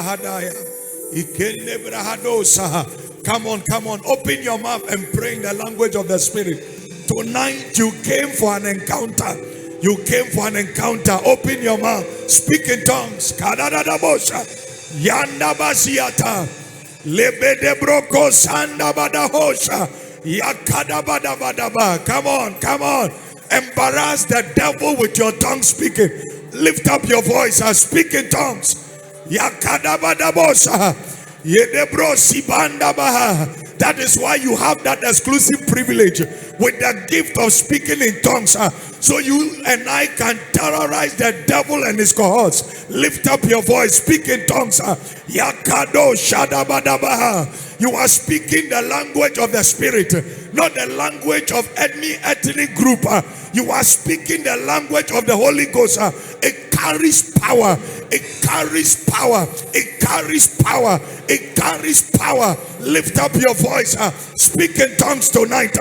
bahadaya. Ikende brahadosa. Come on. Open your mouth and pray in the language of the Spirit. Tonight you came for an encounter. Open your mouth. Speak in tongues. Kadadadabosha. Yanda basiata. Lebede broko sanda badahosha. Yakada badabadaba. Come on. Embarrass the devil with your tongue speaking. Lift up your voice and speak in tongues. Yakada badabosha. Yedebro sibanda baha. That is why you have that exclusive privilege with the gift of speaking in tongues. So you and I can terrorize the devil and his cohorts. Lift up your voice, speak in tongues. Yakado shadabadabaha. You are speaking the language of the Spirit, not the language of any ethnic group. You are speaking the language of the Holy Ghost. It carries power. It carries power. Lift up your voice. Speak in tongues tonight.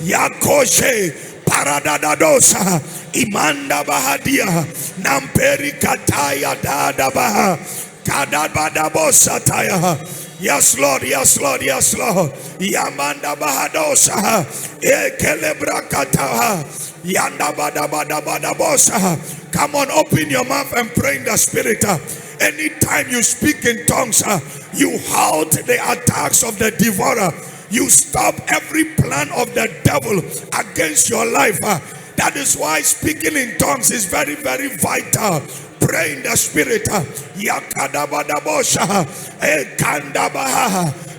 Yakoshe paradadadosa imanda bahadia namperi kataya dadabaha kadabadabosataya. Yes, Lord. Yamanda bahadosa ekelebrakata yanda badabadabosa. Come on, open your mouth and pray in the Spirit. Anytime you speak in tongues, you halt the attacks of the devourer. You stop every plan of the devil against your life. That is why speaking in tongues is very, very vital. Pray in the Spirit.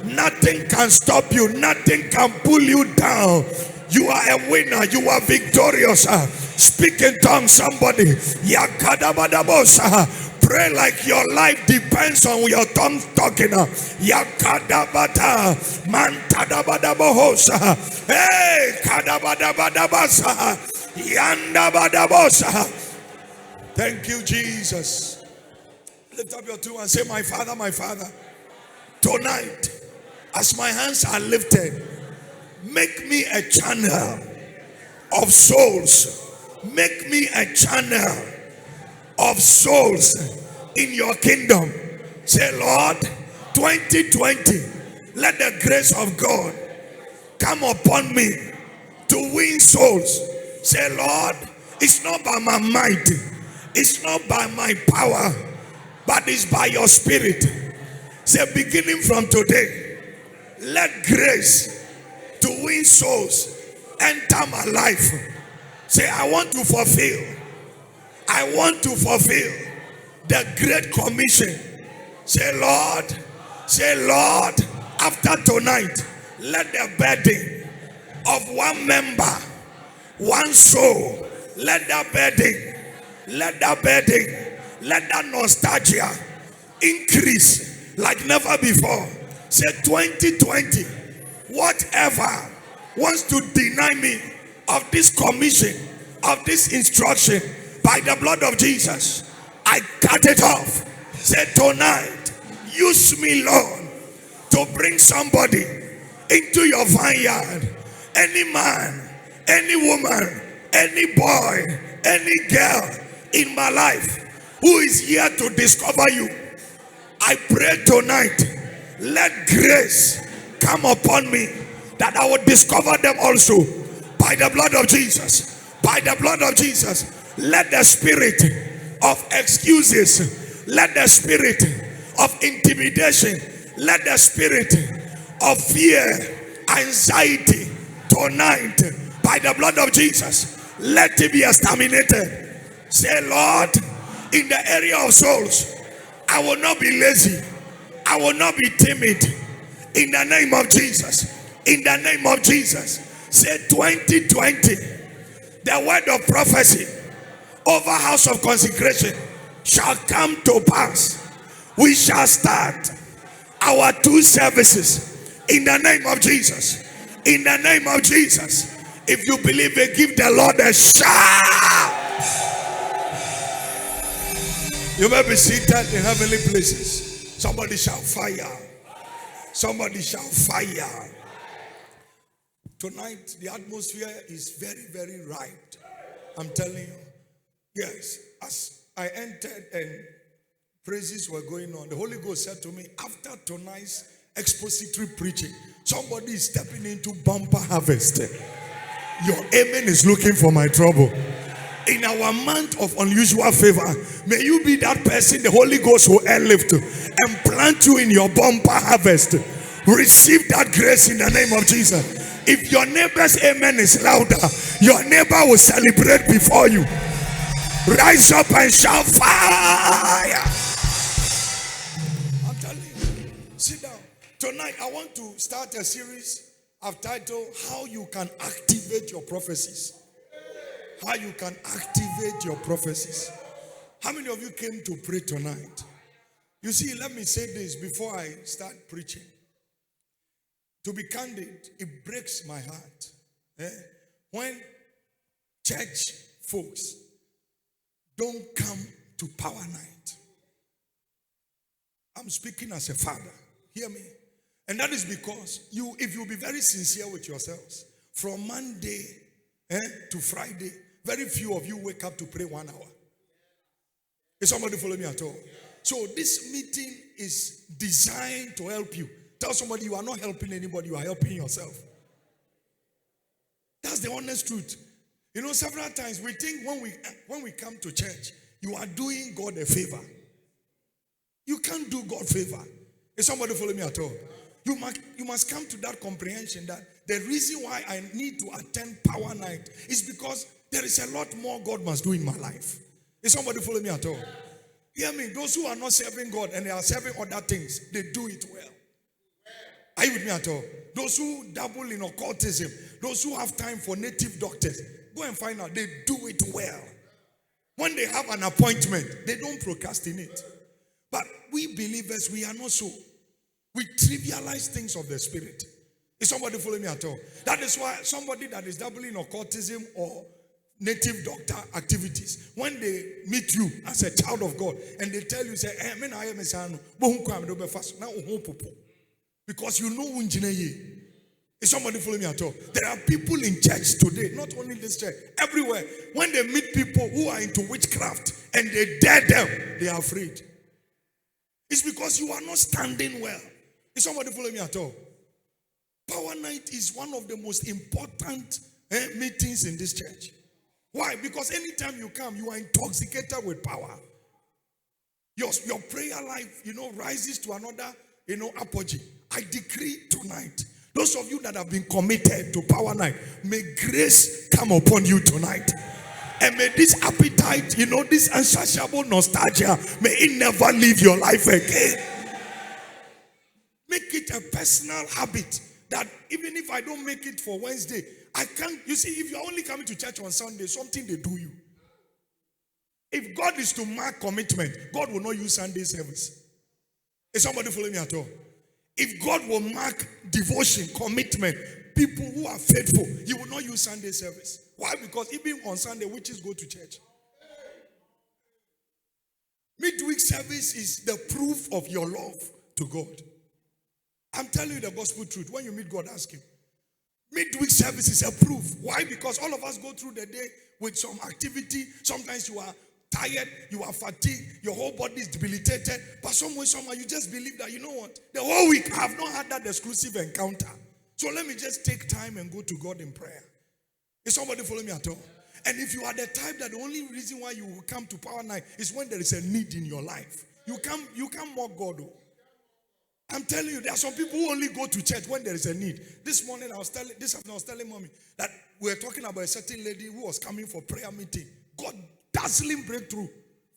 Nothing can stop you. Nothing can pull you down. You are a winner. You are victorious. Speak in tongues, somebody. Pray like your life depends on your tongue talking. Yakadabata mantadabadabohosa. Hey, kadabadabadabasa. Yandabadabosa. Thank you, Jesus. Lift up your two and say, my Father, tonight, as my hands are lifted, make me a channel of souls. Make me a channel of souls in your kingdom. Say, Lord, 2020, let the grace of God come upon me to win souls. Say, Lord, it's not by my might, it's not by my power, but it's by your Spirit. Say, beginning from today, let grace to win souls enter my life. Say, I want to fulfill the Great Commission. Say, Lord, after tonight, let the burden of one member, one soul, let that nostalgia increase like never before. Say, 2020, whatever wants to deny me of this commission, of this instruction, by the blood of Jesus, I cut it off. Say, tonight, use me, Lord, to bring somebody into your vineyard. Any man, any woman, any boy, any girl in my life who is here to discover you, I pray tonight, let grace come upon me that I will discover them also by the blood of Jesus. By the blood of Jesus, let the spirit of excuses, let the spirit of intimidation, let the spirit of fear, anxiety tonight, by the blood of Jesus, let it be exterminated. Say, Lord, in the area of souls, I will not be lazy, I will not be timid. In the name of Jesus, in the name of Jesus. Say, 2020, the word of prophecy over house of consecration shall come to pass. We shall start our 2 services in the name of Jesus. In the name of Jesus. If you believe it, give the Lord a shout. You may be seated in heavenly places. Somebody shout fire. Somebody shout fire. Tonight, the atmosphere is very, very right. I'm telling you. Yes, as I entered and praises were going on, the Holy Ghost said to me, after tonight's expository preaching, somebody is stepping into bumper harvest. Your amen is looking for my trouble. In our month of unusual favor, may you be that person the Holy Ghost will airlift and plant you in your bumper harvest. Receive that grace in the name of Jesus. If your neighbor's amen is louder, your neighbor will celebrate before you. Rise up and shout fire. I'm telling you, sit down. Tonight I want to start a series I've titled How You Can Activate Your Prophecies. How you can activate your prophecies. How many of you came to pray tonight? You see, let me say this before I start preaching. To be candid, it breaks my heart when church folks don't come to Power Night. I'm speaking as a father. Hear me. And that is because if you be very sincere with yourselves, from Monday to Friday, very few of you wake up to pray 1 hour. Is somebody following me at all? So this meeting is designed to help you. Tell somebody you are not helping anybody, you are helping yourself. That's the honest truth. You know, several times we think when we come to church, you are doing God a favor. You can't do God a favor. Is somebody following me at all? You must come to that comprehension that the reason why I need to attend Power Night is because there is a lot more God must do in my life. Is somebody following me at all? Hear me. Those who are not serving God and they are serving other things, they do it well. Are you with me at all? Those who dabble in occultism, those who have time for native doctors, go and find out. They do it well. When they have an appointment, they don't procrastinate. But we believers, we are not so. We trivialize things of the spirit. Is somebody following me at all? That is why somebody that is dabbling in occultism or native doctor activities, when they meet you as a child of God and they tell you, say, because you know is somebody following me at all? There are people in church today, not only in this church, everywhere. When they meet people who are into witchcraft and they dare them, they are afraid. It's because you are not standing well. Is somebody following me at all? Power Night is one of the most important meetings in this church. Why? Because anytime you come, you are intoxicated with power. Your prayer life, rises to another, apogee. I decree tonight, those of you that have been committed to Power Night, may grace come upon you tonight. And may this appetite, this insatiable nostalgia, may it never leave your life again. Make it a personal habit that even if I don't make it for Wednesday, I can't. You see, if you're only coming to church on Sunday, something they do you. If God is to mark commitment, God will not use Sunday service. Is somebody following me at all? If God will mark devotion, commitment, people who are faithful, He will not use Sunday service. Why? Because even on Sunday, witches go to church. Midweek service is the proof of your love to God. I'm telling you the gospel truth. When you meet God, ask Him. Midweek service is a proof. Why? Because all of us go through the day with some activity. Sometimes you are tired, you are fatigued, your whole body is debilitated. But somehow you just believe that, you know what? The whole week I have not had that exclusive encounter. So let me just take time and go to God in prayer. Is somebody following me at all? And if you are the type that the only reason why you will come to Power Night is when there is a need in your life, you can't mock God. I'm telling you, there are some people who only go to church when there is a need. This morning I was telling mommy that we were talking about a certain lady who was coming for prayer meeting. God, dazzling breakthrough,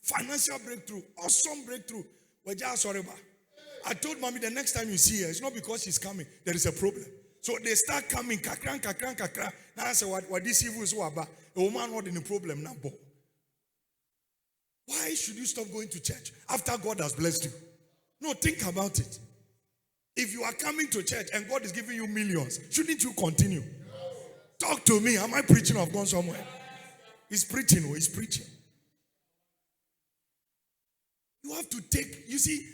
financial breakthrough, awesome breakthrough. I told mommy the next time you see her, it's not because she's coming, there is a problem. So they start coming, kakran. Now I say, what this evil is about? A woman not in a problem now. Why should you stop going to church after God has blessed you? No, think about it. If you are coming to church and God is giving you millions, shouldn't you continue? Talk to me. Am I preaching or have gone somewhere? He's preaching. He's preaching. You have to take, you see,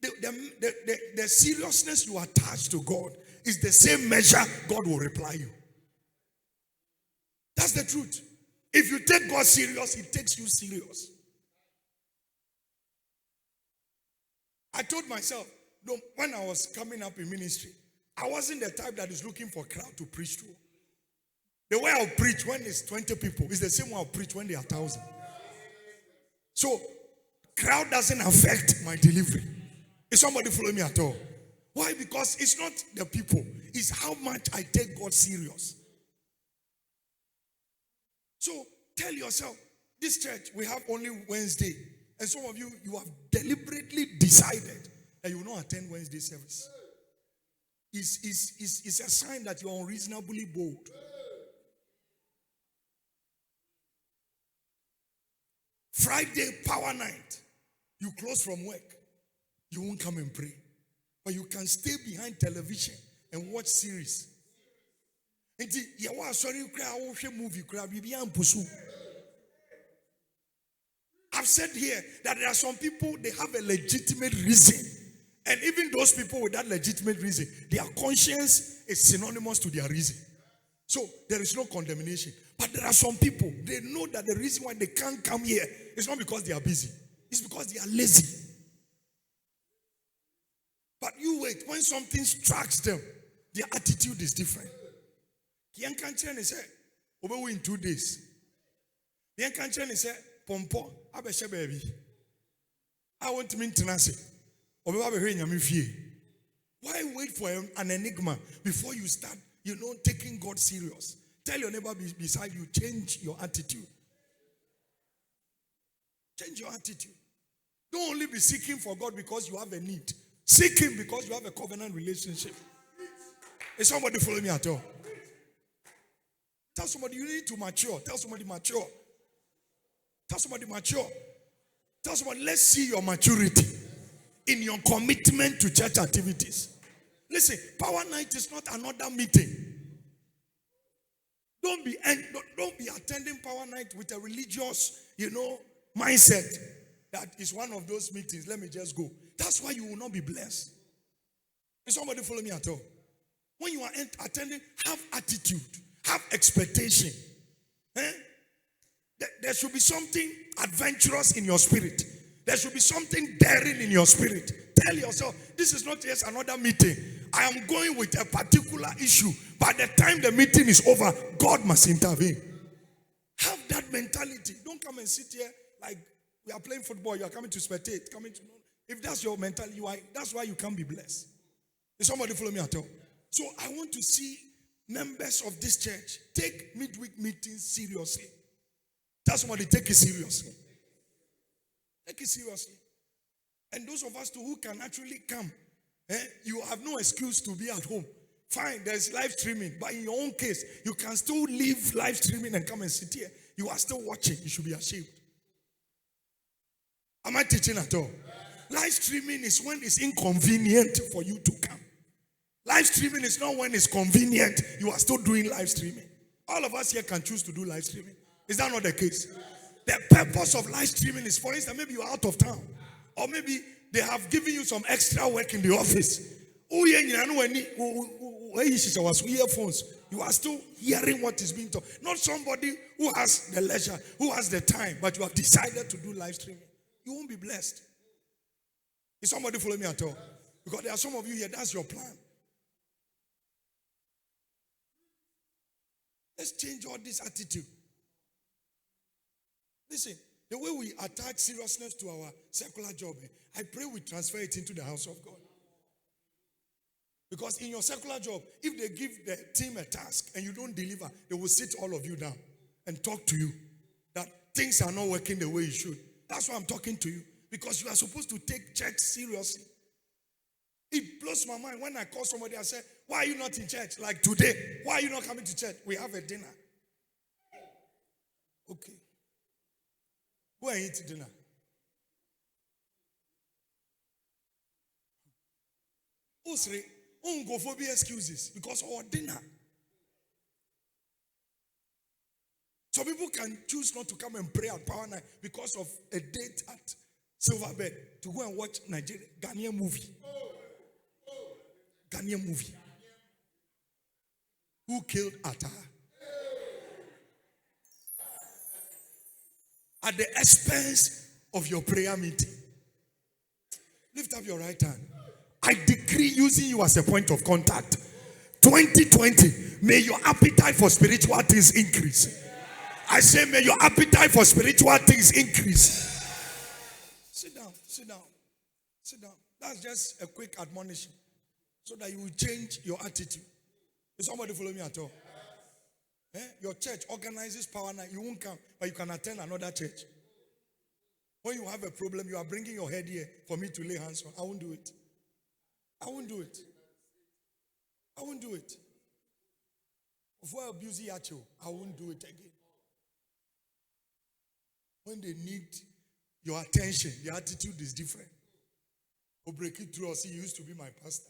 the seriousness you attach to God is the same measure God will reply you. That's the truth. If you take God serious, He takes you serious. I told myself, no, when I was coming up in ministry, I wasn't the type that is looking for a crowd to preach to. The way I'll preach when it's 20 people is the same way I'll preach when there are 1,000. So, crowd doesn't affect my delivery. Is somebody following me at all? Why? Because it's not the people. It's how much I take God serious. So, tell yourself, this church, we have only Wednesday. And some of you, you have deliberately decided that you will not attend Wednesday service. It's a sign that you're unreasonably bold. Friday, power night. You close from work. You won't come and pray. But you can stay behind television and watch series. And movie. I've said here that there are some people, they have a legitimate reason. And even those people with that legitimate reason, their conscience is synonymous to their reason. So there is no condemnation. But there are some people, they know that the reason why they can't come here is not because they are busy. It's because they are lazy. But you wait, when something strikes them, their attitude is different. Kian Kanchan is over in 2 days. Kian Kanchan is Pompo, Abesha baby. I want to mean Tenasi. Why wait for an enigma before you start, taking God serious? Tell your neighbor beside you, change your attitude. Change your attitude. Don't only be seeking for God because you have a need. Seek Him because you have a covenant relationship. Is somebody following me at all? Tell somebody you need to mature. Tell somebody mature. Tell somebody mature. Tell somebody, let's see your maturity in your commitment to church activities. Listen, Power Night is not another meeting. Don't be attending Power Night with a religious, mindset. That is one of those meetings. Let me just go. That's why you will not be blessed. Is somebody follow me at all? When you are attending, have attitude, have expectation. There should be something adventurous in your spirit. There should be something daring in your spirit. Tell yourself, this is not just another meeting. I am going with a particular issue. By the time the meeting is over, God must intervene. Have that mentality. Don't come and sit here like we are playing football. You are coming to spectate. If that's your mentality, that's why you can't be blessed. Is somebody follow me at all? So I want to see members of this church take midweek meetings seriously. Tell somebody, take it seriously. Take it seriously. And those of us who can actually come, you have no excuse to be at home. Fine, there's live streaming. But in your own case, you can still leave live streaming and come and sit here. You are still watching. You should be ashamed. Am I teaching at all? Live streaming is when it's inconvenient for you to come. Live streaming is not when it's convenient. You are still doing live streaming. All of us here can choose to do live streaming. Is that not the case? The purpose of live streaming is, for instance, maybe you are out of town. Or maybe they have given you some extra work in the office. Earphones. You are still hearing what is being taught. Not somebody who has the leisure, who has the time, but you have decided to do live streaming. You won't be blessed. Is somebody following me at all? Because there are some of you here, that's your plan. Let's change all this attitude. Listen, the way we attach seriousness to our secular job, I pray we transfer it into the house of God. Because in your secular job, if they give the team a task and you don't deliver, they will sit all of you down and talk to you that things are not working the way you should. That's why I'm talking to you. Because you are supposed to take church seriously. It blows my mind when I call somebody and say, why are you not in church? Like today, why are you not coming to church? We have a dinner. Okay. Go and eat dinner. Go for be excuses because our dinner. Some people can choose not to come and pray at Power Night because of a date at Silverbed to go and watch Ghanaian movie. Ghanaian movie. Who killed Atta? At the expense of your prayer meeting. Lift up your right hand. I decree using you as a point of contact. 2020, may your appetite for spiritual things increase. I say, may your appetite for spiritual things increase. Sit down, sit down, sit down. That's just a quick admonition so that you will change your attitude. Is somebody follow me at all? Your church organizes power night. You won't come, but you can attend another church. When you have a problem, you are bringing your head here for me to lay hands on. I won't do it. I won't do it. I won't do it. If we're abusing you, I won't do it again. When they need your attention, the attitude is different. Or break it through us. He used to be my pastor.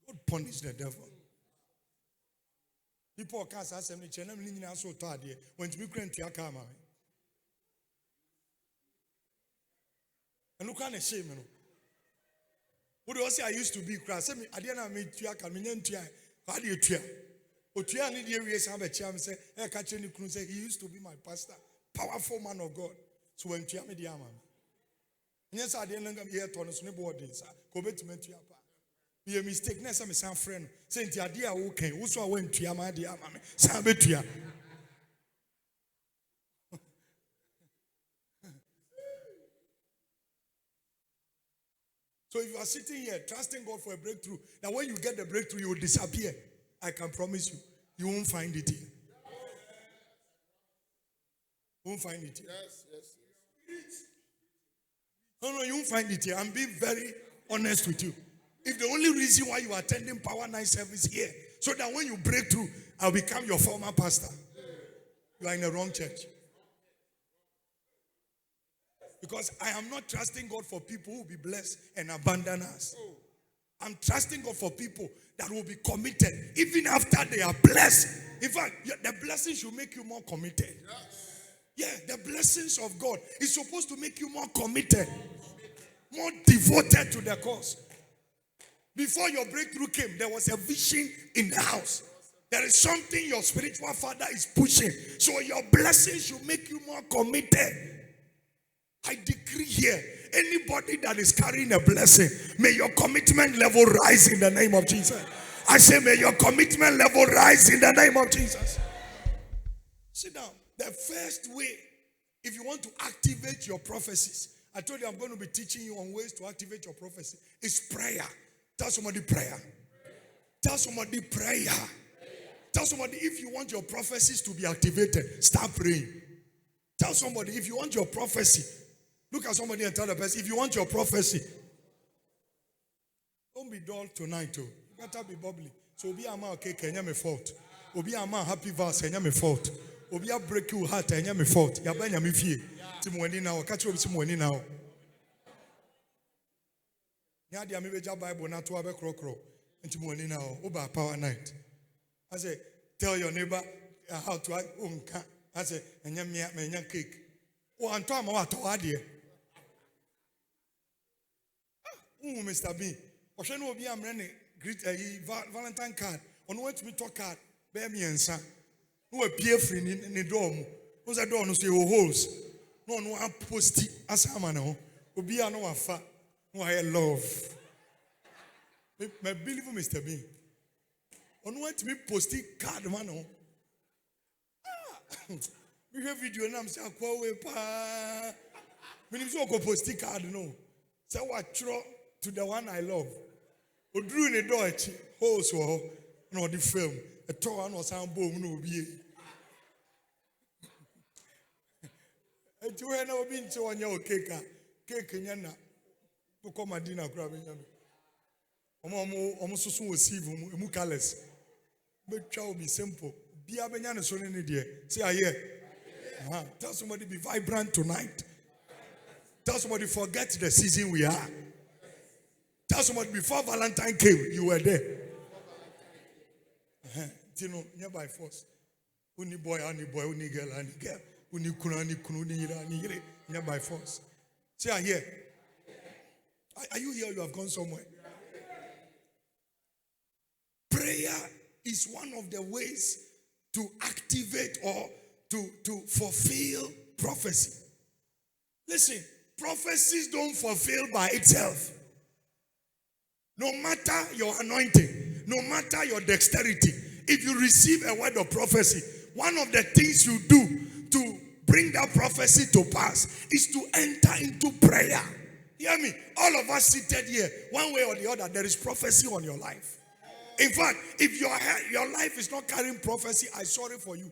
God punish the devil. People can't say, when to be grand to your camera. And look at the shame. What do I say? I used to be crass. I didn't meet you. I can't mean to you. How do you tell? But you need to hear some cham say, I catch any crew say he used to be my pastor, powerful man of God. So when you me the man. Yes, I didn't hear Thomas Nebordins. Go back to me to your pa. Be a mistake. Next time, some friend saying to your dear okay. Also, I went to your man, dear mammy. Sabetia. So if you are sitting here trusting God for a breakthrough, now when you get the breakthrough, you will disappear. I can promise you, you won't find it here. You won't find it here. Yes. No, you won't find it here. I'm being very honest with you. If the only reason why you are attending Power Night service here, so that when you break through, I'll become your former pastor. You are in the wrong church. Because I am not trusting God for people who will be blessed and abandon us. I'm trusting God for people that will be committed even after they are blessed. In fact, the blessings should make you more committed. Yeah, the blessings of God is supposed to make you more committed, more devoted to the cause. Before your breakthrough came, there was a vision in the house. There is something your spiritual father is pushing. So your blessings should make you more committed. I decree here, anybody that is carrying a blessing, may your commitment level rise in the name of Jesus. I say, may your commitment level rise in the name of Jesus. Sit down. The first way, if you want to activate your prophecies, I told you I'm going to be teaching you on ways to activate your prophecy, is prayer. Tell somebody prayer. Tell somebody prayer. Tell somebody, if you want your prophecies to be activated, start praying. Tell somebody, if you want your prophecy, look at somebody and tell the person, if you want your prophecy, don't be dull tonight too. You better be bubbly. So be a man okay, can you me fault? Obi a man happy verse, can you me fault? Obi a break you heart, can you me fault? Ya ben ya me fie. Timweni now, catch you timweni now. Nya dia me beja Bible na to abe krokro. Timweni now, oba Power Night. I say, tell your neighbor how to unka. I say, enya me enya cake. O anto ama wa to adie. Mr. B. Oshe no obi amrene greet Valentine card. Ono want me talk card. Bear me ensa. No appear free ni dorm. No say door no say holes. No posti asama no. Obi ano afa. No I love. Me believe Mr. B. Ono want me posti card man no. We have video na am say akwa we pa. Me nim so ko posti card no. Say what tro to the one I love. Odru ne do echi holes wo no the film. A tower no sound boom no be. E tu he na obi nche onye okeka. Cake nya na. To come adina kura be nya. Omo susu receive emu careless. Be twa obi simple. Bia be nya ne so ne de. Say aye. Tell somebody be vibrant tonight. Tell somebody forget the season we are. Tell somebody before Valentine came, you were there. You know, by force. Uni boy, uni girl, uni girl. Uni kunu, uni by force. See, I hear. Are you here? You have gone somewhere. Prayer is one of the ways to activate or to fulfill prophecy. Listen, prophecies don't fulfill by itself. No matter your anointing, no matter your dexterity, if you receive a word of prophecy, one of the things you do to bring that prophecy to pass is to enter into prayer. Hear me? All of us seated here, one way or the other, there is prophecy on your life. In fact, if your life is not carrying prophecy, I'm sorry for you.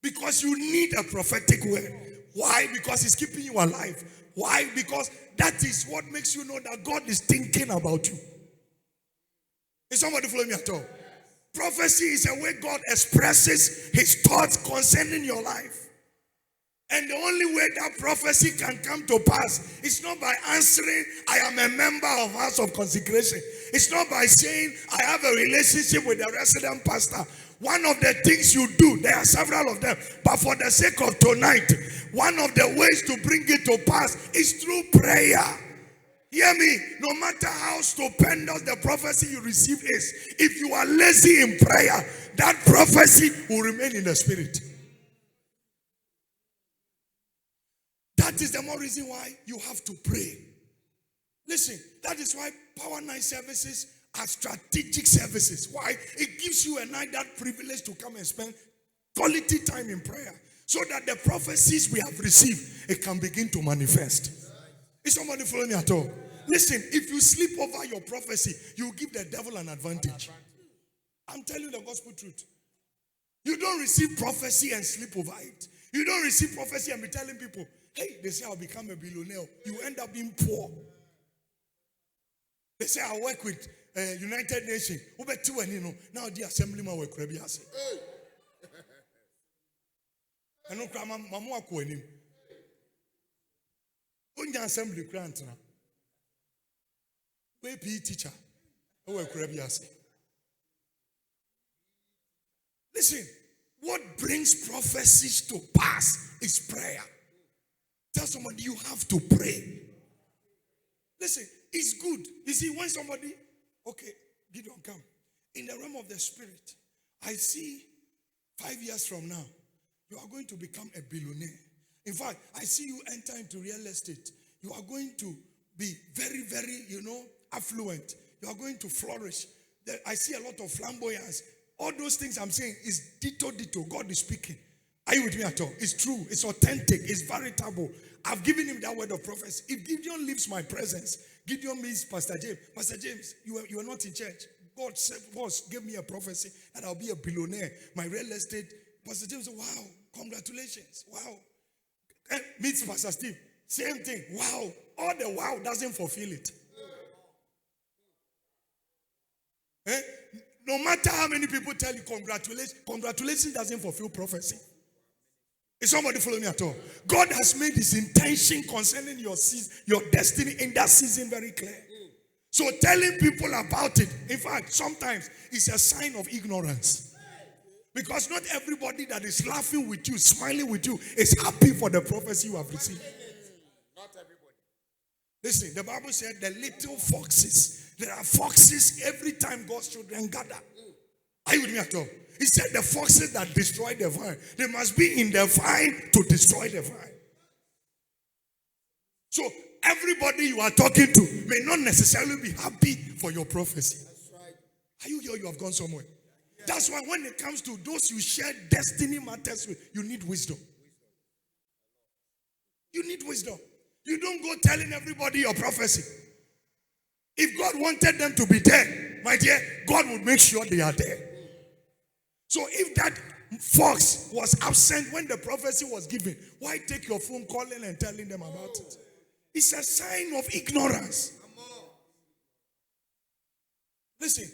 Because you need a prophetic word. Why? Because it's keeping you alive. Why? Because that is what makes you know that God is thinking about you. Is somebody following me at all? Prophecy is a way God expresses his thoughts concerning your life. And the only way that prophecy can come to pass is not by answering, I am a member of House of Consecration. It's not by saying, I have a relationship with the resident pastor. One of the things you do, there are several of them, but for the sake of tonight, one of the ways to bring it to pass is through prayer. Hear me, no matter how stupendous the prophecy you receive is, if you are lazy in prayer, that prophecy will remain in the spirit. That is the more reason why you have to pray. Listen, that is why Power Night services are strategic services. Why? It gives you a night that privilege to come and spend quality time in prayer, so that the prophecies we have received, it can begin to manifest. Is somebody following me at all? Listen, if you sleep over your prophecy, you give the devil an advantage. I'm telling you the gospel truth. You don't receive prophecy and sleep over it. You don't receive prophecy and be telling people, hey, they say I'll become a billionaire. You end up being poor. They say I'll work with United Nations. Now the assemblyman will grab you. I know Mama Koenim. Only assembly grant now. We PE teacher. Listen, what brings prophecies to pass is prayer. Tell somebody you have to pray. Listen, it's good. You see, when somebody, okay, Gideon, come. In the realm of the spirit, I see 5 years from now, you are going to become a billionaire. In fact, I see you enter into real estate. You are going to be very, very, affluent. You are going to flourish. I see a lot of flamboyance. All those things I'm saying is ditto. God is speaking. Are you with me at all? It's true. It's authentic. It's veritable. I've given him that word of prophecy. If Gideon leaves my presence, Gideon means Pastor James. Pastor James, you are not in church. God said, boss, gave me a prophecy that I'll be a billionaire. My real estate. Pastor James said, wow, congratulations. Wow. And meets Pastor Steve. Same thing. Wow. All the wow doesn't fulfill it. No matter how many people tell you congratulations doesn't fulfill prophecy. Is somebody following me at all? God has made his intention concerning your destiny in that season very clear. So telling people about it, in fact, sometimes it's a sign of ignorance. Because not everybody that is laughing with you, smiling with you, is happy for the prophecy you have received. Not everybody. Listen, the Bible said the little foxes. There are foxes every time God's children gather. Are you with me at all? He said the foxes that destroy the vine, they must be in the vine to destroy the vine. So everybody you are talking to may not necessarily be happy for your prophecy. That's right. Are you here? You have gone somewhere. Yeah. That's why when it comes to those you share destiny matters with, you need wisdom. You need wisdom. You don't go telling everybody your prophecy. If God wanted them to be there, my dear, God would make sure they are there. So if that fox was absent when the prophecy was given, why take your phone calling and telling them about it? It's a sign of ignorance. Listen,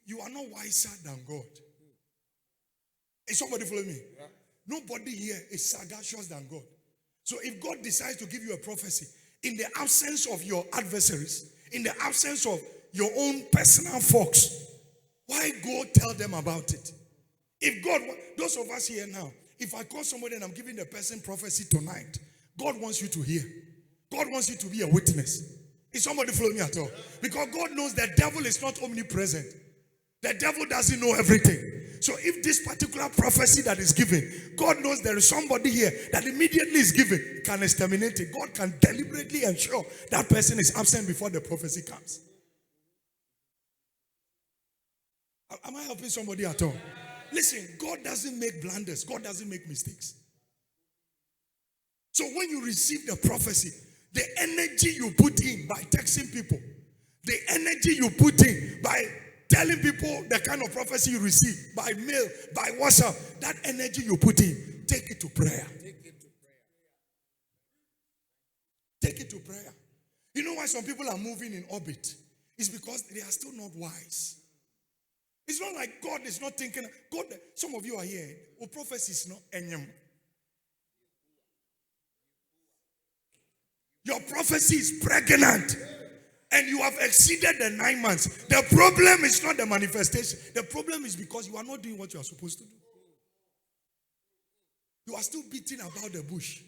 you are not wiser than God. Is somebody following me? Yeah. Nobody here is sagacious than God. So if God decides to give you a prophecy, in the absence of your adversaries, in the absence of your own personal folks, why go tell them about it? If God, those of us here now, if I call somebody and I'm giving the person prophecy tonight, God wants you to hear. God wants you to be a witness. Is somebody following me at all? Because God knows the devil is not omnipresent. The devil doesn't know everything. So if this particular prophecy that is given, God knows there is somebody here that immediately is given, can exterminate it. God can deliberately ensure that person is absent before the prophecy comes. Am I helping somebody at all? Listen, God doesn't make blunders. God doesn't make mistakes. So when you receive the prophecy, the energy you put in by texting people, the energy you put in by telling people the kind of prophecy you receive, by mail, by WhatsApp, that energy you put in, take it to prayer. Take it to prayer. You know why some people are moving in orbit? It's because they are still not wise. It's not like God is not thinking. God, some of you are here. Oh, prophecy is not enyam. Your prophecy is pregnant. And you have exceeded the 9 months. The problem is not the manifestation. The problem is because you are not doing what you are supposed to do. You are still beating about the bush.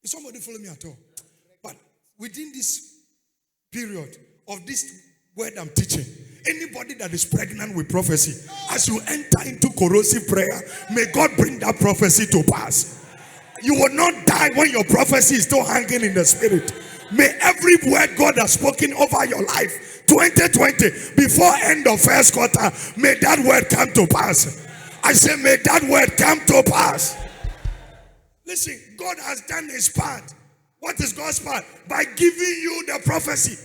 Is somebody follow me at all? But within this period of this word I'm teaching, anybody that is pregnant with prophecy, as you enter into corrosive prayer, may God bring that prophecy to pass. You will not die when your prophecy is still hanging in the spirit. May every word God has spoken over your life, 2020, before end of first quarter, may that word come to pass. I say, may that word come to pass. Listen, God has done his part. What is God's part? By giving you the prophecy,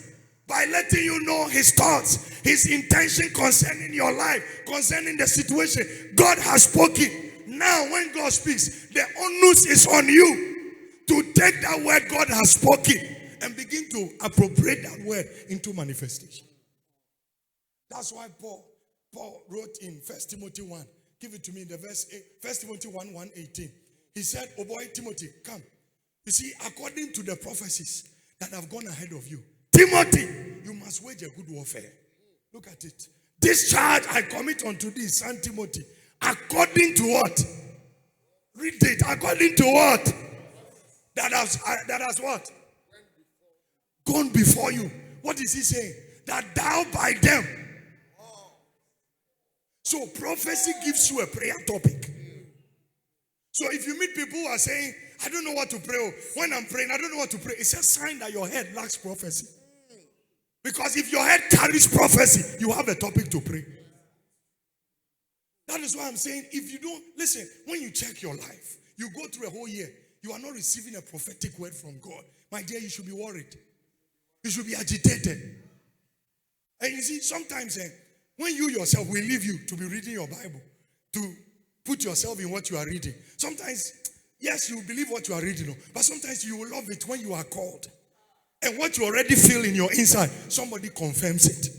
by letting you know his thoughts, his intention concerning your life, concerning the situation. God has spoken. Now, when God speaks, the onus is on you to take that word God has spoken and begin to appropriate that word into manifestation. That's why Paul wrote in 1 Timothy 1. Give it to me in the verse 8. 1 Timothy 1:18. He said, oh boy, Timothy, come. You see, according to the prophecies that have gone ahead of you, Timothy, you must wage a good warfare. Look at it. This charge I commit unto thee, son Timothy, according to what? Read it. According to what? That has what? Gone before you. What is he saying? That thou by them. So prophecy gives you a prayer topic. So if you meet people who are saying, I don't know what to pray. When I'm praying, I don't know what to pray. It's a sign that your head lacks prophecy. Because if your head carries prophecy, you have a topic to pray. That is why I'm saying, if you don't, listen, when you check your life, you go through a whole year, you are not receiving a prophetic word from God. My dear, you should be worried. You should be agitated. And you see, sometimes when you yourself will leave you to be reading your Bible, to put yourself in what you are reading. Sometimes, yes, you believe what you are reading, but sometimes you will love it when you are called. And what you already feel in your inside, somebody confirms it.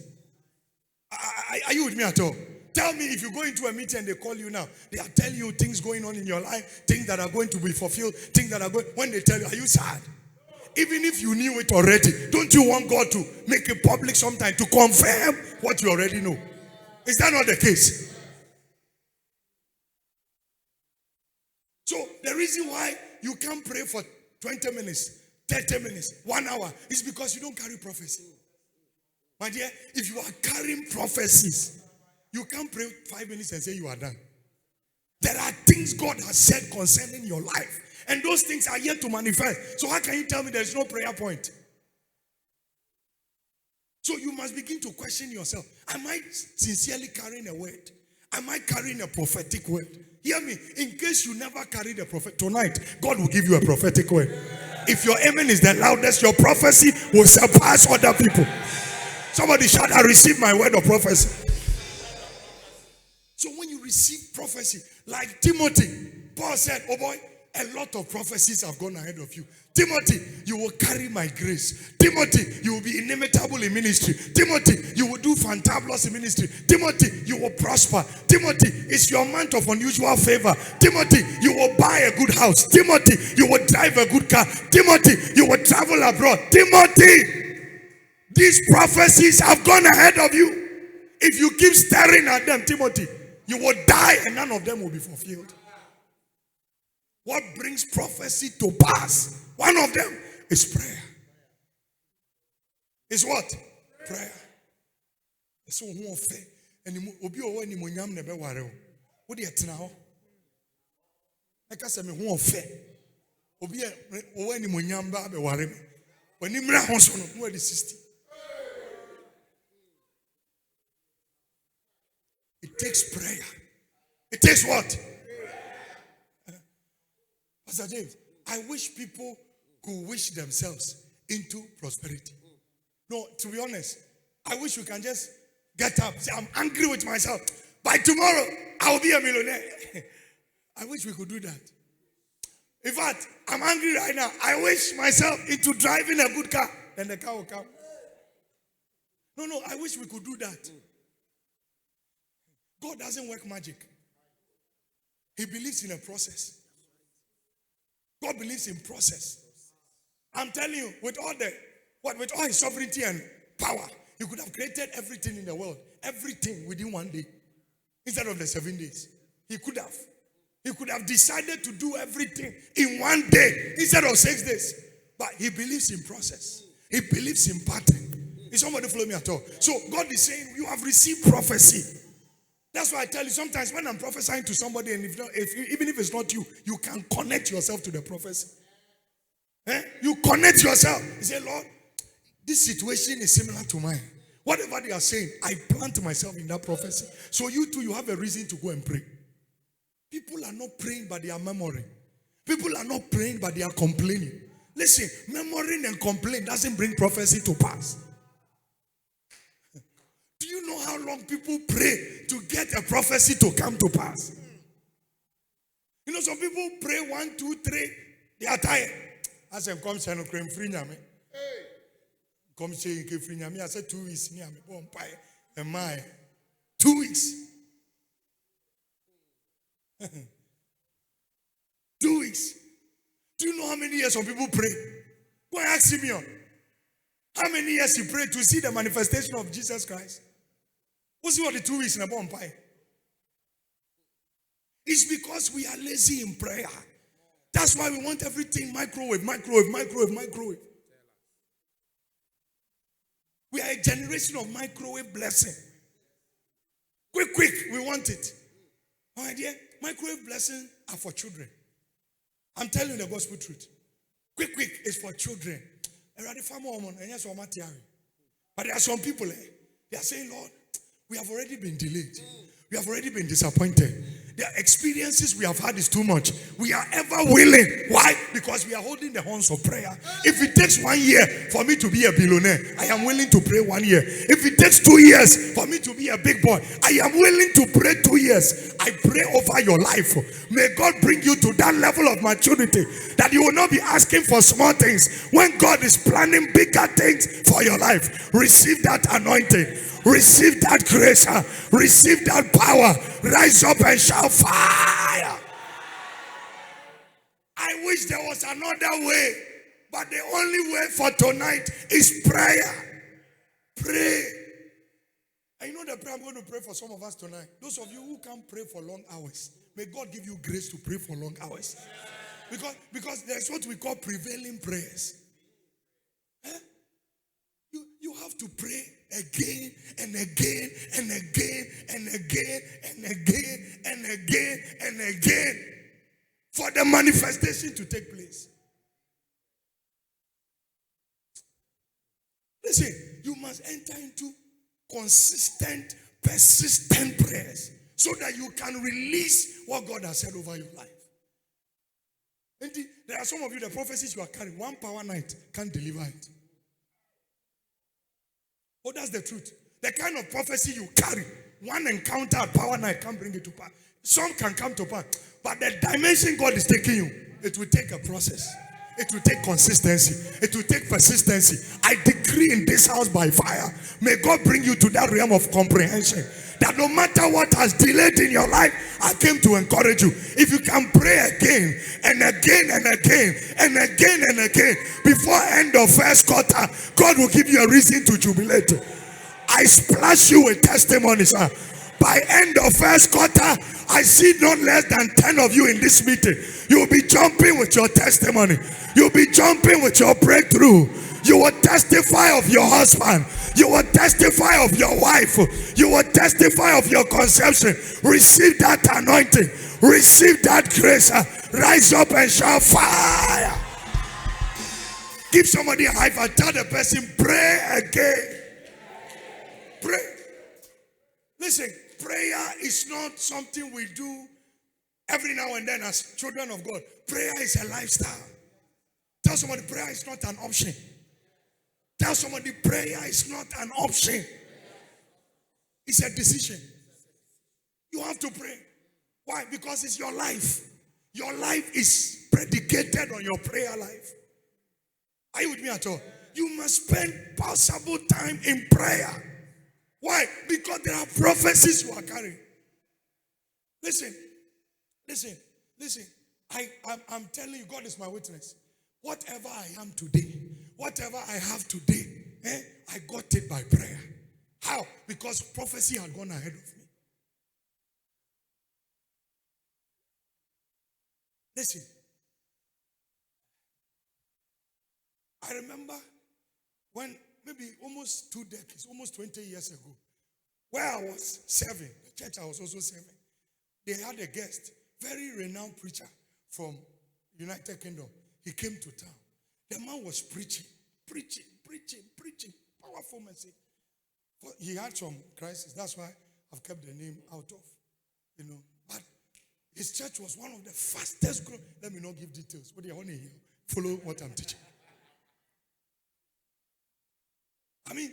Are you with me at all? Tell me, if you go into a meeting and they call you now, they are telling you things going on in your life, things that are going to be fulfilled, things that are going, when they tell you, are you sad? Even if you knew it already, don't you want God to make it public sometime to confirm what you already know? Is that not the case? So the reason why you can't pray for 20 minutes, 30 minutes, 1 hour is because you don't carry prophecy. My dear, if you are carrying prophecies, you can't pray 5 minutes and say you are done. There are things God has said concerning your life. And those things are yet to manifest. So how can you tell me there's no prayer point? So you must begin to question yourself. Am I sincerely carrying a word? Am I carrying a prophetic word? Hear me. In case you never carried a prophet, tonight, God will give you a prophetic word. If your amen is the loudest, your prophecy will surpass other people. Somebody shout, I receive my word of prophecy. So when you receive prophecy, like Timothy, Paul said, oh boy, a lot of prophecies have gone ahead of you. Timothy, you will carry my grace. Timothy, you will be inimitable in ministry. Timothy, you will do fantabulous in ministry. Timothy, you will prosper. Timothy, it's your month of unusual favor. Timothy, you will buy a good house. Timothy, you will drive a good car. Timothy, you will travel abroad. Timothy, these prophecies have gone ahead of you. If you keep staring at them, Timothy, you will die and none of them will be fulfilled. What brings prophecy to pass? One of them is prayer. Is what? Prayer. So And Obi or any Munyam never worry. What do you now? I can't say me who fair. Obi or any Munyam be worry. When you mra house on where the 60. It takes prayer. It takes what? Pastor James, I wish people could wish themselves into prosperity. No, to be honest, I wish we can just get up, say, I'm angry with myself. By tomorrow, I'll be a millionaire. I wish we could do that. In fact, I'm angry right now. I wish myself into driving a good car. Then the car will come. No, I wish we could do that. God doesn't work magic. He believes in a process. God believes in process. I'm telling you, with all his sovereignty and power, he could have created everything in the world, everything within one day, instead of the 7 days. He could have. He could have decided to do everything in one day instead of 6 days. But he believes in process. He believes in pattern. Is somebody follow me at all? So God is saying, you have received prophecy. That's why I tell you, sometimes when I'm prophesying to somebody, and even if it's not you, you can connect yourself to the prophecy. You connect yourself. You say, Lord, this situation is similar to mine. Whatever they are saying, I plant myself in that prophecy. So you too, you have a reason to go and pray. People are not praying, but they are memorizing. People are not praying, but they are complaining. Listen, memorizing and complaining doesn't bring prophecy to pass. Do you know how long people pray to get a prophecy to come to pass? You know, some people pray 1, 2, 3, they are tired. I said, come say no cream free nyame. Come say you free nyame. I said 2 weeks. Me am born pie. Am I 2 weeks? 2 weeks. Do you know how many years some people pray? Go and ask Simeon. How many years he prayed to see the manifestation of Jesus Christ? What's what the 2 weeks in a bomb pie? It's because we are lazy in prayer. That's why we want everything microwave. We are a generation of microwave blessing. Quick, we want it. My dear, microwave blessings are for children. I'm telling you the gospel truth. Quick is for children. But there are some people, they are saying, Lord, we have already been delayed. We have already been disappointed. The experiences we have had is too much. We are ever willing. Why? Because we are holding the horns of prayer. If it takes 1 year for me to be a billionaire, I am willing to pray 1 year. If it takes 2 years for me to be a big boy, I am willing to pray 2 years. I pray over your life. May God bring you to that level of maturity that you will not be asking for small things when God is planning bigger things for your life. Receive that anointing. Receive that grace. Receive that power. Rise up and shout fire. I wish there was another way, but the only way for tonight is prayer. Pray. And you know the prayer I'm going to pray for some of us tonight. Those of you who can't pray for long hours, may God give you grace to pray for long hours. Because there's what we call prevailing prayers. You have to pray again and again and again and again and again and again and again for the manifestation to take place. Listen, you must enter into consistent, persistent prayers so that you can release what God has said over your life. Indeed, there are some of you, the prophecies you are carrying, one power night can't deliver it. Oh, that's the truth. The kind of prophecy you carry, one encounter at power night can't bring it to pass. Some can come to pass, but the dimension God is taking you, it will take a process. It will take consistency. It will take persistency. I decree in this house by fire, may God bring you to that realm of comprehension that no matter what has delayed in your life, I came to encourage you. If you can pray again and again and again and again and again before end of first quarter, God will give you a reason to jubilate. I splash you with testimonies. By end of first quarter, I see not less than 10 of you in this meeting. You'll be jumping with your testimony. You'll be jumping with your breakthrough. You will testify of your husband. You will testify of your wife. You will testify of your conception. Receive that anointing. Receive that grace. Rise up and shout fire. Give somebody a high five. Tell the person, pray again. Pray. Listen, prayer is not something we do every now and then as children of God. Prayer is a lifestyle. Tell somebody, prayer is not an option. Tell somebody, prayer is not an option. It's a decision. You have to pray. Why? Because it's your life. Your life is predicated on your prayer life. Are you with me at all? You must spend possible time in prayer. Why? Because there are prophecies you are carrying. Listen. I'm telling you, God is my witness. Whatever I am today, whatever I have today, I got it by prayer. How? Because prophecy had gone ahead of me. Listen. I remember when maybe almost 2 decades, almost 20 years ago, where I was serving, the church I was also serving, they had a guest, very renowned preacher from United Kingdom. He came to town. The man was preaching, powerful message. He had some crisis. That's why I've kept the name out of, But his church was one of the fastest growing. Let me not give details. But you want to follow what I'm teaching. I mean,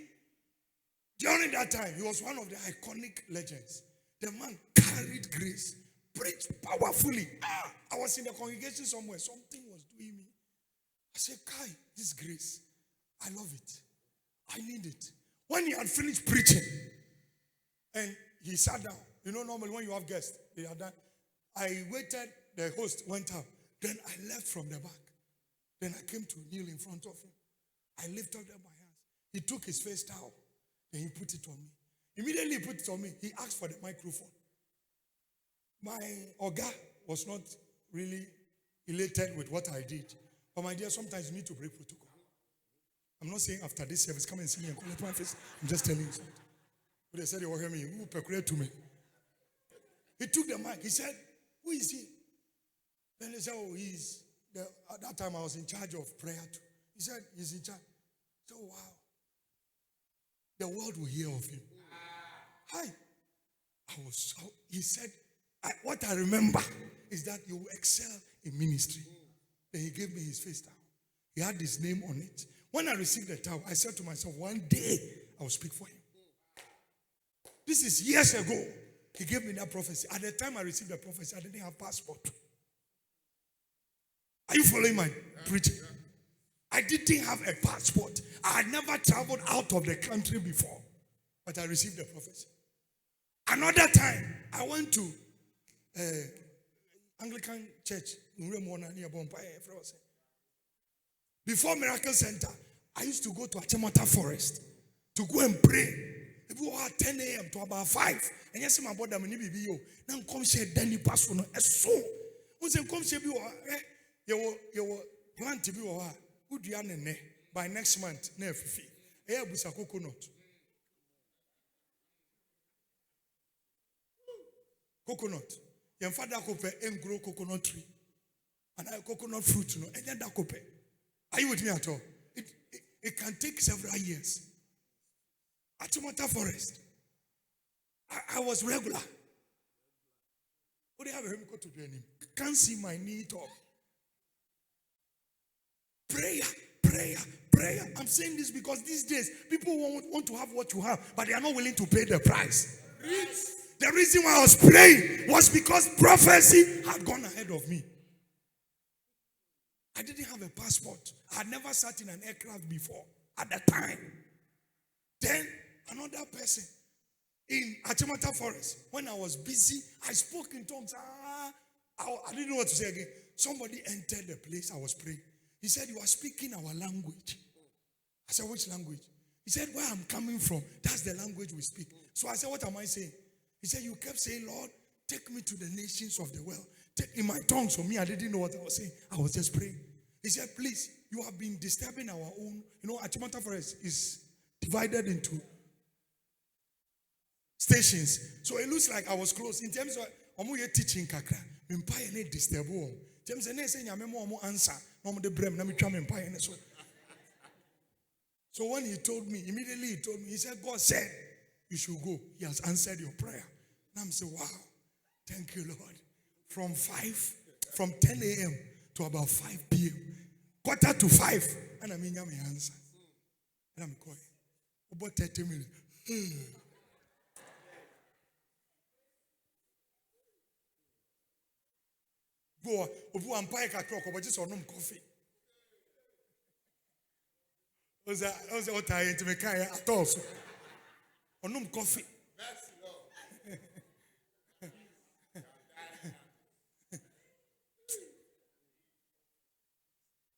during that time, he was one of the iconic legends. The man carried grace, preached powerfully. I was in the congregation somewhere. Something was doing me. I said, Kai, this grace, I love it. I need it. When he had finished preaching, and he sat down. Normally when you have guests, they are done. I waited, the host went out. Then I left from the back. Then I came to kneel in front of him. I lifted up my hands. He took his face towel. Then he put it on me. Immediately he put it on me. He asked for the microphone. My Oga was not really elated with what I did. But my dear, sometimes you need to break protocol. I'm not saying after this service, come and see me and collect my face. I'm just telling you something. But they said they will hear me. Who peculiar to me? He took the mic. He said, who is he? Then they said, at that time I was in charge of prayer too. He said, he's in charge. So wow. The world will hear of him. Hi. He said, what I remember is that you will excel in ministry. Then he gave me his face towel. He had his name on it. When I received the towel, I said to myself, one day I will speak for him. This is years ago. He gave me that prophecy. At the time I received the prophecy, I didn't have passport. Are you following my preaching? I didn't have a passport. I had never traveled out of the country before. But I received the prophecy. Another time, I went to Anglican church in Remona near Bombay. Before Miracle Center, I used to go to Achimota Forest to go and pray. People were 10 a.m. to about 5. And yes, my brother, now come share Danny pass for no so. Once you come share you plan to be by next month. Coconut. Coconut. Your father could grow coconut tree. And I coconut fruit, and then that could. Are you with me at all? It can take several years. Achimota Forest. I was regular. What do you have a hemiko to do? Can't see my knee talk. Prayer. I'm saying this because these days people want to have what you have, but they are not willing to pay the price. The reason why I was praying was because prophecy had gone ahead of me. I didn't have a passport. I had never sat in an aircraft before at that time. Then another person in Achimota Forest, when I was busy, I spoke in tongues. I didn't know what to say again. Somebody entered the place I was praying. He said, you are speaking our language. I said, which language? He said, where I'm coming from, that's the language we speak. So I said, what am I saying? He said, you kept saying, Lord, take me to the nations of the world. Take in my tongue. So me, I didn't know what I was saying. I was just praying. He said, please, you have been disturbing our own. You know, Achimota Forest is divided into stations. So it looks like I was close. In terms of teaching kakra, empire ne disturb all. James and say answer. So when he told me, immediately he told me, he said, God said you should go. He has answered your prayer. And I'm saying, wow, thank you, Lord. From 10 a.m. to about 5 p.m. 4:45. And I mean, my answer. And I'm going, about 30 minutes. Go, and buy a clock, but just on coffee. Was that what I to make at all? On coffee.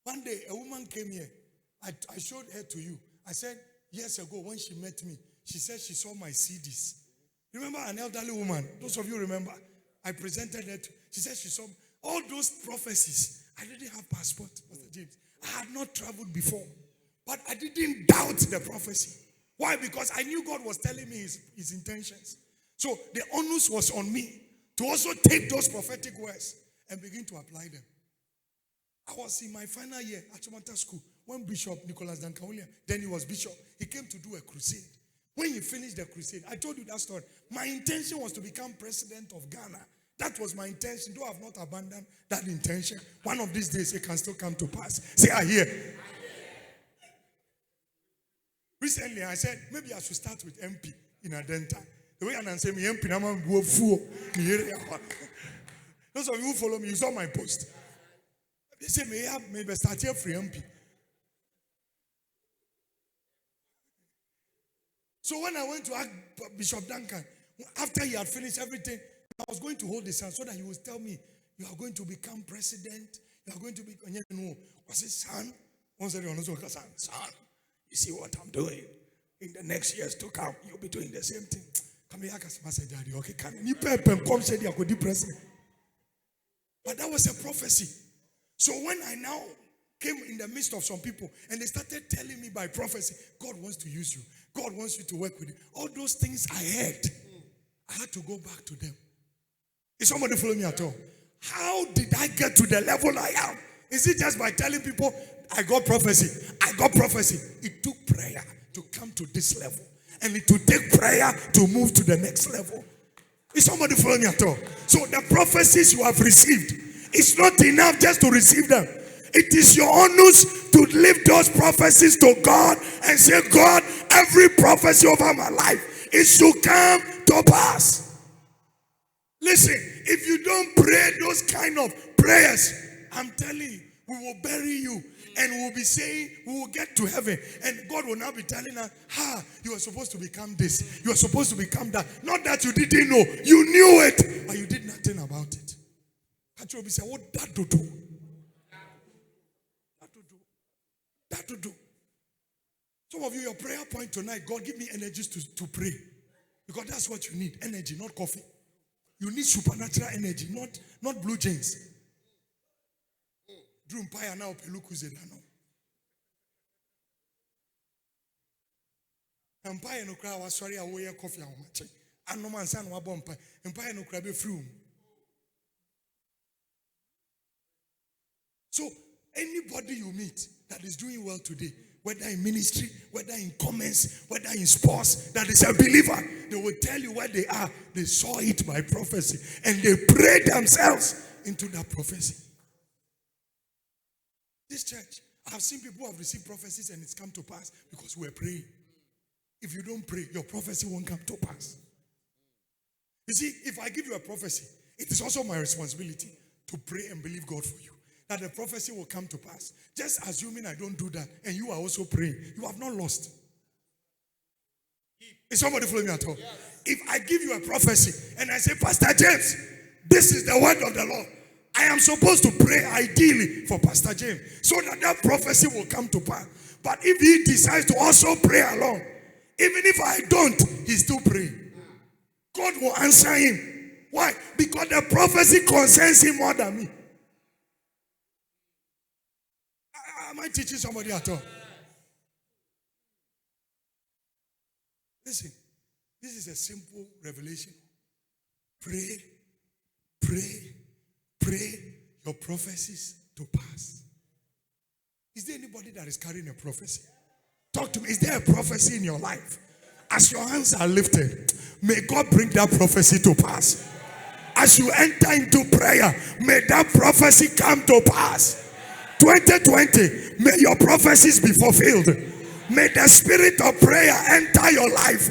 One day, a woman came here. I showed her to you. I said, years ago, when she met me, she said she saw my CDs. Remember an elderly woman? Those of you remember? I presented her to. She said she saw all those prophecies. I didn't have passport, Pastor James. I had not traveled before. But I didn't doubt the prophecy. Why? Because I knew God was telling me his intentions. So the onus was on me to also take those prophetic words and begin to apply them. I was in my final year at Chomanta School when Bishop Nicholas Dankaulia, then he was bishop, he came to do a crusade. When he finished the crusade, I told you that story. My intention was to become president of Ghana. That was my intention. Though I have not abandoned that intention. One of these days, it can still come to pass. Say, I hear. Recently, I said, maybe I should start with MP in Adenta. The way I say, me MP, I'm going to fool. Those of you who follow me, you saw my post. They say, maybe start here free MP. So when I went to ask Bishop Duncan, after he had finished everything, I was going to hold his hand so that he would tell me, you are going to become president. You are going to be, was it son? Son, you see what I'm doing? In the next years to come, you'll be doing the same thing. Come here, Daddy. Okay, come president. But that was a prophecy. So when I now came in the midst of some people and they started telling me by prophecy, God wants to use you. God wants you to work with you. All those things I heard, I had to go back to them. Is somebody following me at all? How did I get to the level I am? Is it just by telling people, I got prophecy? I got prophecy. It took prayer to come to this level. And it will take prayer to move to the next level. Is somebody following me at all? So the prophecies you have received, it's not enough just to receive them. It is your onus to lift those prophecies to God and say, God, every prophecy over my life, it should come to pass. Listen, if you don't pray those kind of prayers, I'm telling you, we will bury you and we will be saying, we will get to heaven. And God will now be telling us, you are supposed to become this. You are supposed to become that. Not that you didn't know. You knew it, but you did nothing about it. Can't you be saying, what that to do? That to do. Some of you, your prayer point tonight, God, give me energies to pray. Because that's what you need. Energy, not coffee. You need supernatural energy, not blue jeans. Drew Empire now peluku zedano. Empire no cry was sorry away coffee and matching. And no man san wa bomb pie. Empire no cry be free. So anybody you meet that is doing well today, whether in ministry, whether in comments, whether in sports, that is a believer, they will tell you where they are. They saw it by prophecy and they prayed themselves into that prophecy. This church, I've seen people who have received prophecies and it's come to pass because we're praying. If you don't pray, your prophecy won't come to pass. You see, if I give you a prophecy, it is also my responsibility to pray and believe God for you, that the prophecy will come to pass. Just assuming I don't do that and you are also praying, you have not lost. Is somebody following me at all? Yes. If I give you a prophecy and I say, Pastor James, this is the word of the Lord, I am supposed to pray ideally for Pastor James so that prophecy will come to pass. But if he decides to also pray along, even if I don't, he's still praying. God will answer him. Why? Because the prophecy concerns him more than me. Am I teaching somebody at all? Listen, this is a simple revelation. Pray, pray, pray your prophecies to pass. Is there anybody that is carrying a prophecy? Talk to me. Is there a prophecy in your life? As your hands are lifted, may God bring that prophecy to pass. As you enter into prayer, may that prophecy come to pass. 2020, may your prophecies be fulfilled. May the spirit of prayer enter your life.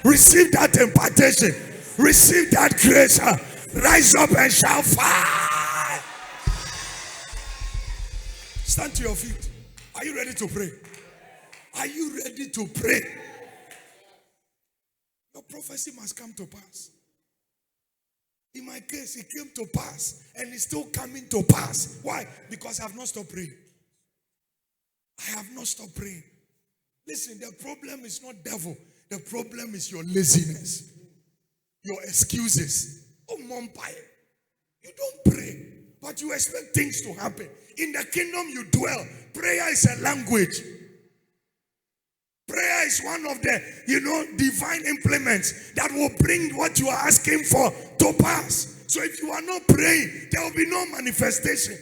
Receive that impartation. Receive that grace. Rise up and shout fire. Stand to your feet. Are you ready to pray? Are you ready to pray? Your prophecy must come to pass. In my case, it came to pass and it's still coming to pass. Why? Because I have not stopped praying. I have not stopped praying. Listen, the problem is not devil. The problem is your laziness, your excuses. Oh, Mumpire, you don't pray, but you expect things to happen. In the kingdom you dwell, prayer is a language. Prayer is one of the, divine implements that will bring what you are asking for to pass. So if you are not praying, there will be no manifestation.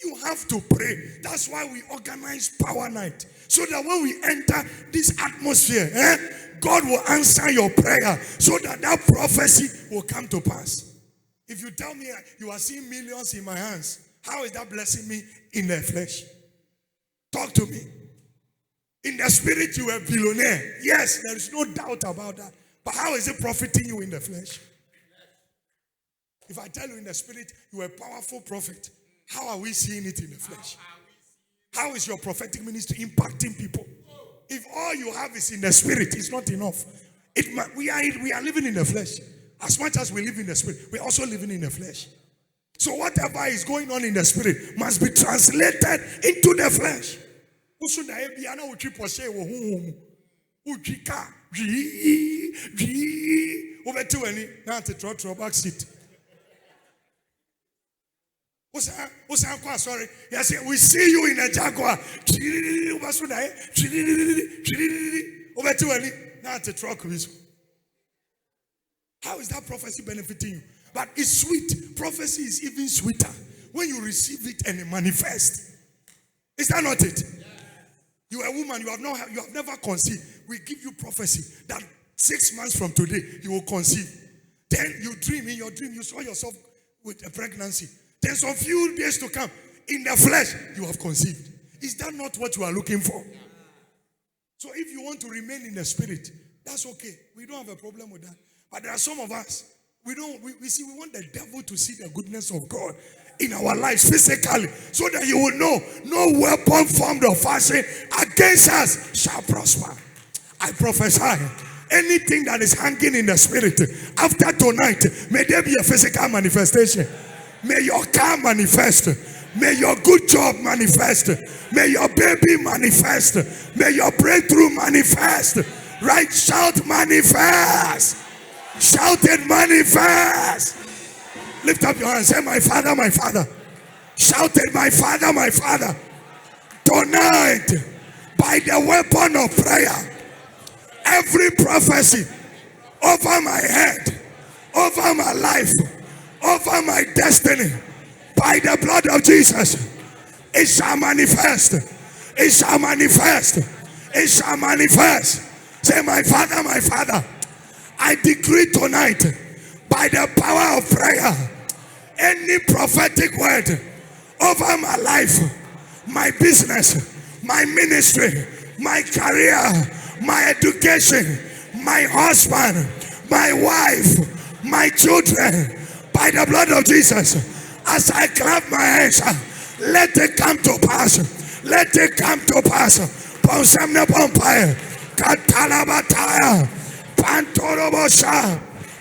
You have to pray. That's why we organize Power Night. So that when we enter this atmosphere, God will answer your prayer so that that prophecy will come to pass. If you tell me you are seeing millions in my hands, how is that blessing me in the flesh? Talk to me. In the spirit, you are a billionaire. Yes, there is no doubt about that. But how is it profiting you in the flesh? If I tell you in the spirit, you are a powerful prophet, how are we seeing it in the flesh? How is your prophetic ministry impacting people? If all you have is in the spirit, it's not enough. We are living in the flesh. As much as we live in the spirit, we're also living in the flesh. So whatever is going on in the spirit must be translated into the flesh. Back seat. Sorry. Yes, we see you in a Jaguar. How is that prophecy benefiting you? But it's sweet. Prophecy is even sweeter when you receive it and it manifests. Is that not it? You are a woman, you have never conceived. We give you prophecy that 6 months from today you will conceive. Then you dream, in your dream you saw yourself with a pregnancy. Then some few days to come, in the flesh you have conceived. Is that not what you are looking for? So if you want to remain in the spirit, that's okay. We don't have a problem with that. But there are some of us, we want the devil to see the goodness of God in our lives physically, so that you will know no weapon formed or fashioned against us shall prosper. I prophesy, anything that is hanging in the spirit, after tonight, may there be a physical manifestation. May your car manifest. May your good job manifest. May your baby manifest. May your breakthrough manifest. Right? Shout manifest. Shout it manifest. Lift up your hands. Say, my Father, my Father. Shout it, my Father, my Father. Tonight, by the weapon of prayer, every prophecy over my head, over my life, over my destiny, by the blood of Jesus, it shall manifest. It shall manifest. It shall manifest. Say, my Father, my Father, I decree tonight, by the power of prayer, any prophetic word over my life, my business, my ministry, my career, my education, my husband, my wife, my children, by the blood of Jesus, as I clap my hands, let it come to pass. Let it come to pass. Ponsemne pompire, Katalabataya, Pantorobosha,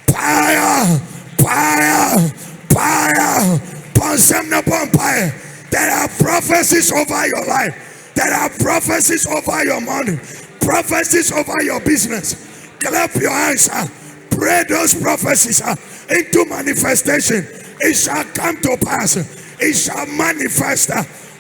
Paya, Paya, Paya, Ponsemne pompire. There are prophecies over your life. There are prophecies over your money. Prophecies over your business. Clap your hands. Pray those prophecies into manifestation. It shall come to pass. It shall manifest.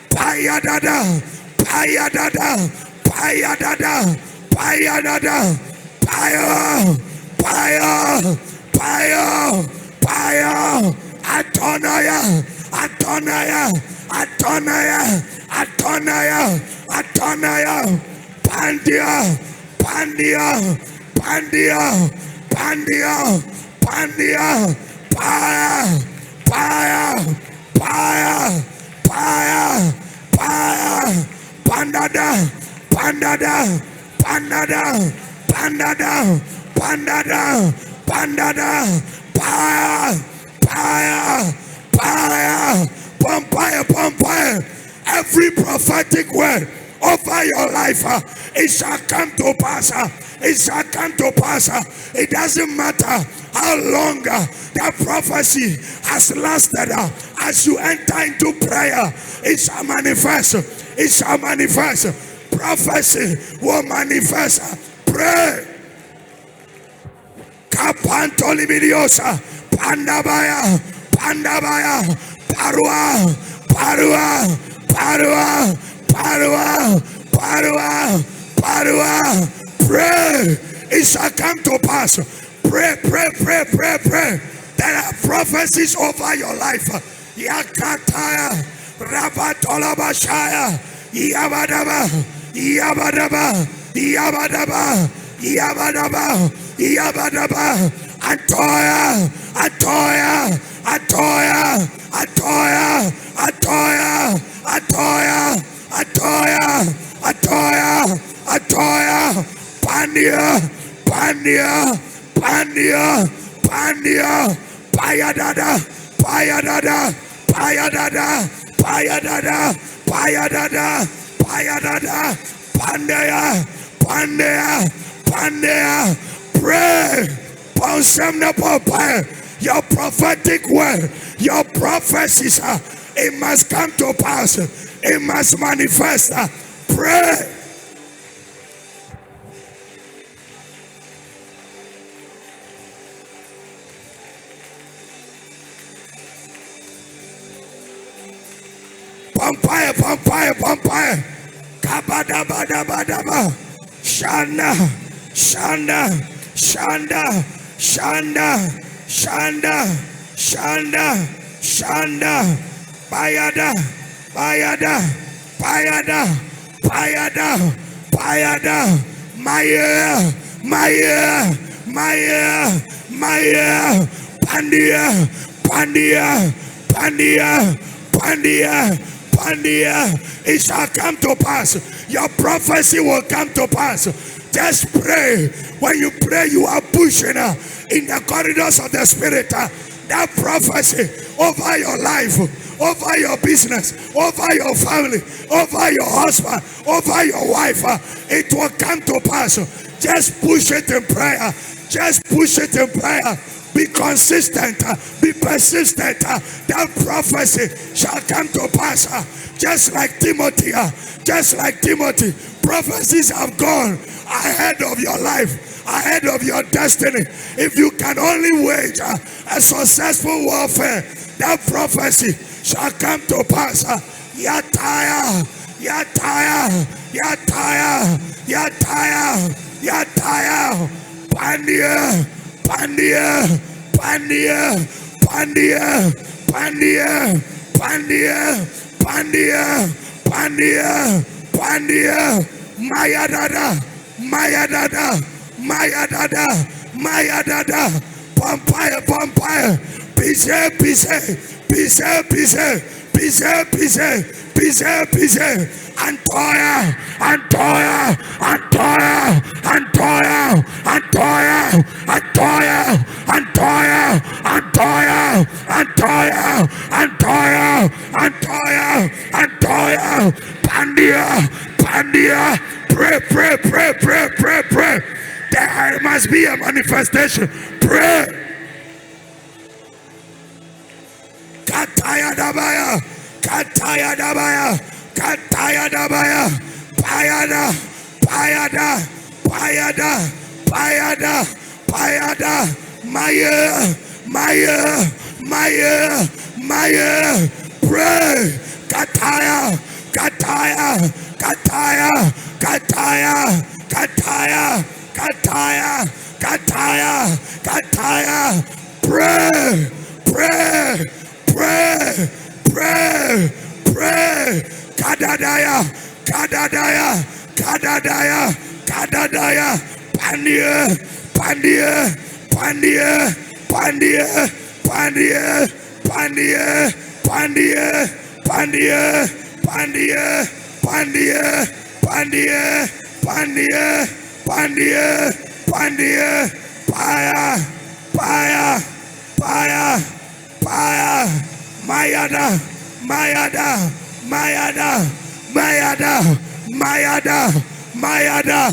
Payadada, payadada, payadada, payadada, paya, paya, paya, paya, Atonaya, Atonaya, Atonaya, Atonaya, Atonaya, Pandia, Pandia, Pandia, Pandia, Pandia, Paya, Paya, Paya, Paya, Paya, Pandada, Pandada, Pandada, Pandada, Pandada, Pandada, Paya, Paya, Paya, Pampire, Pampire. Every prophetic word over your life, it shall come to pass. It shall come to pass. It doesn't matter how long that prophecy has lasted. As you enter into prayer, it shall manifest. It shall manifest. Prophecy will manifest. Pray. Kapantoli vidiosa. Pandabaya. Pandabaya. Parua. Parua. Parua. Parua. Parua. Parua. Pray. It shall come to pass. Pray, pray, pray, pray, pray. There are prophecies over your life. Yakataya. Rabatolabashaya. Yabadaba. Yabadaba. Yabadaba. Yabadaba. Yabadaba. Atoya. Atoya. Atoya. Atoya. Atoya. Atoya. Atoya. Atoya. Atoya. Pandia. Pandia. Pandia. Pandia. Payadada. Payadada. Payadada. Payadada. Payadada. Payadada. Pandaya. Pandaya. Pandaya. Pray. Ponsemna Papa. Your prophetic word, your prophecies, it must come to pass. It must manifest. Pray. Pampire, Pampire, Pampire. Kabadabadabadaba. Shanda, Shanda, Shanda, Shanda, Shanda, Shanda, Shanda. Payada, Payada, Payada, Payada, Payada. Maya, Maya, Maya, Maya. Pandia, Pandia, Pandia, Pandia, Pandia. It shall come to pass. Your prophecy will come to pass. Just pray. When you pray, you are pushing in the corridors of the Spirit. That prophecy over your life, over your business, over your family, over your husband, over your wife, it will come to pass. Just push it in prayer. Just push it in prayer. Be consistent. Be persistent. That prophecy shall come to pass. Just like Timothy. Just like Timothy. Prophecies have gone ahead of your life, ahead of your destiny. If you can only wage a successful warfare, that prophecy shall come to pass. Yataya, Yataya, Yataya, Yataya, Yataya. Pandia, Pandia, Pandia, Pandia, Pandia, Pandia, Pandia, Pandia, Pandia. Mayadada, Mayadada, Mayadada, Mayadada. Pampire, Pampire. Pise, Pise, Pise, Pise, Pise, Pise, Pise, Pise. Antoya, Antoya, Antoya, Antoya, Antoya, Antoya, Antoya, Antoya, Antoya, Antoya, Antoya, Antoya. Pandia, Pandia. Pray, pray, pray, pray, pray, pray. There must be a manifestation. Pray. Kataya Dabaya, Kataya Dabaya, Kataya Dabaya, Payada, Payada, Payada, Payada, Payada, Pray. Kataya. Pray. Kadadaya. Mayada,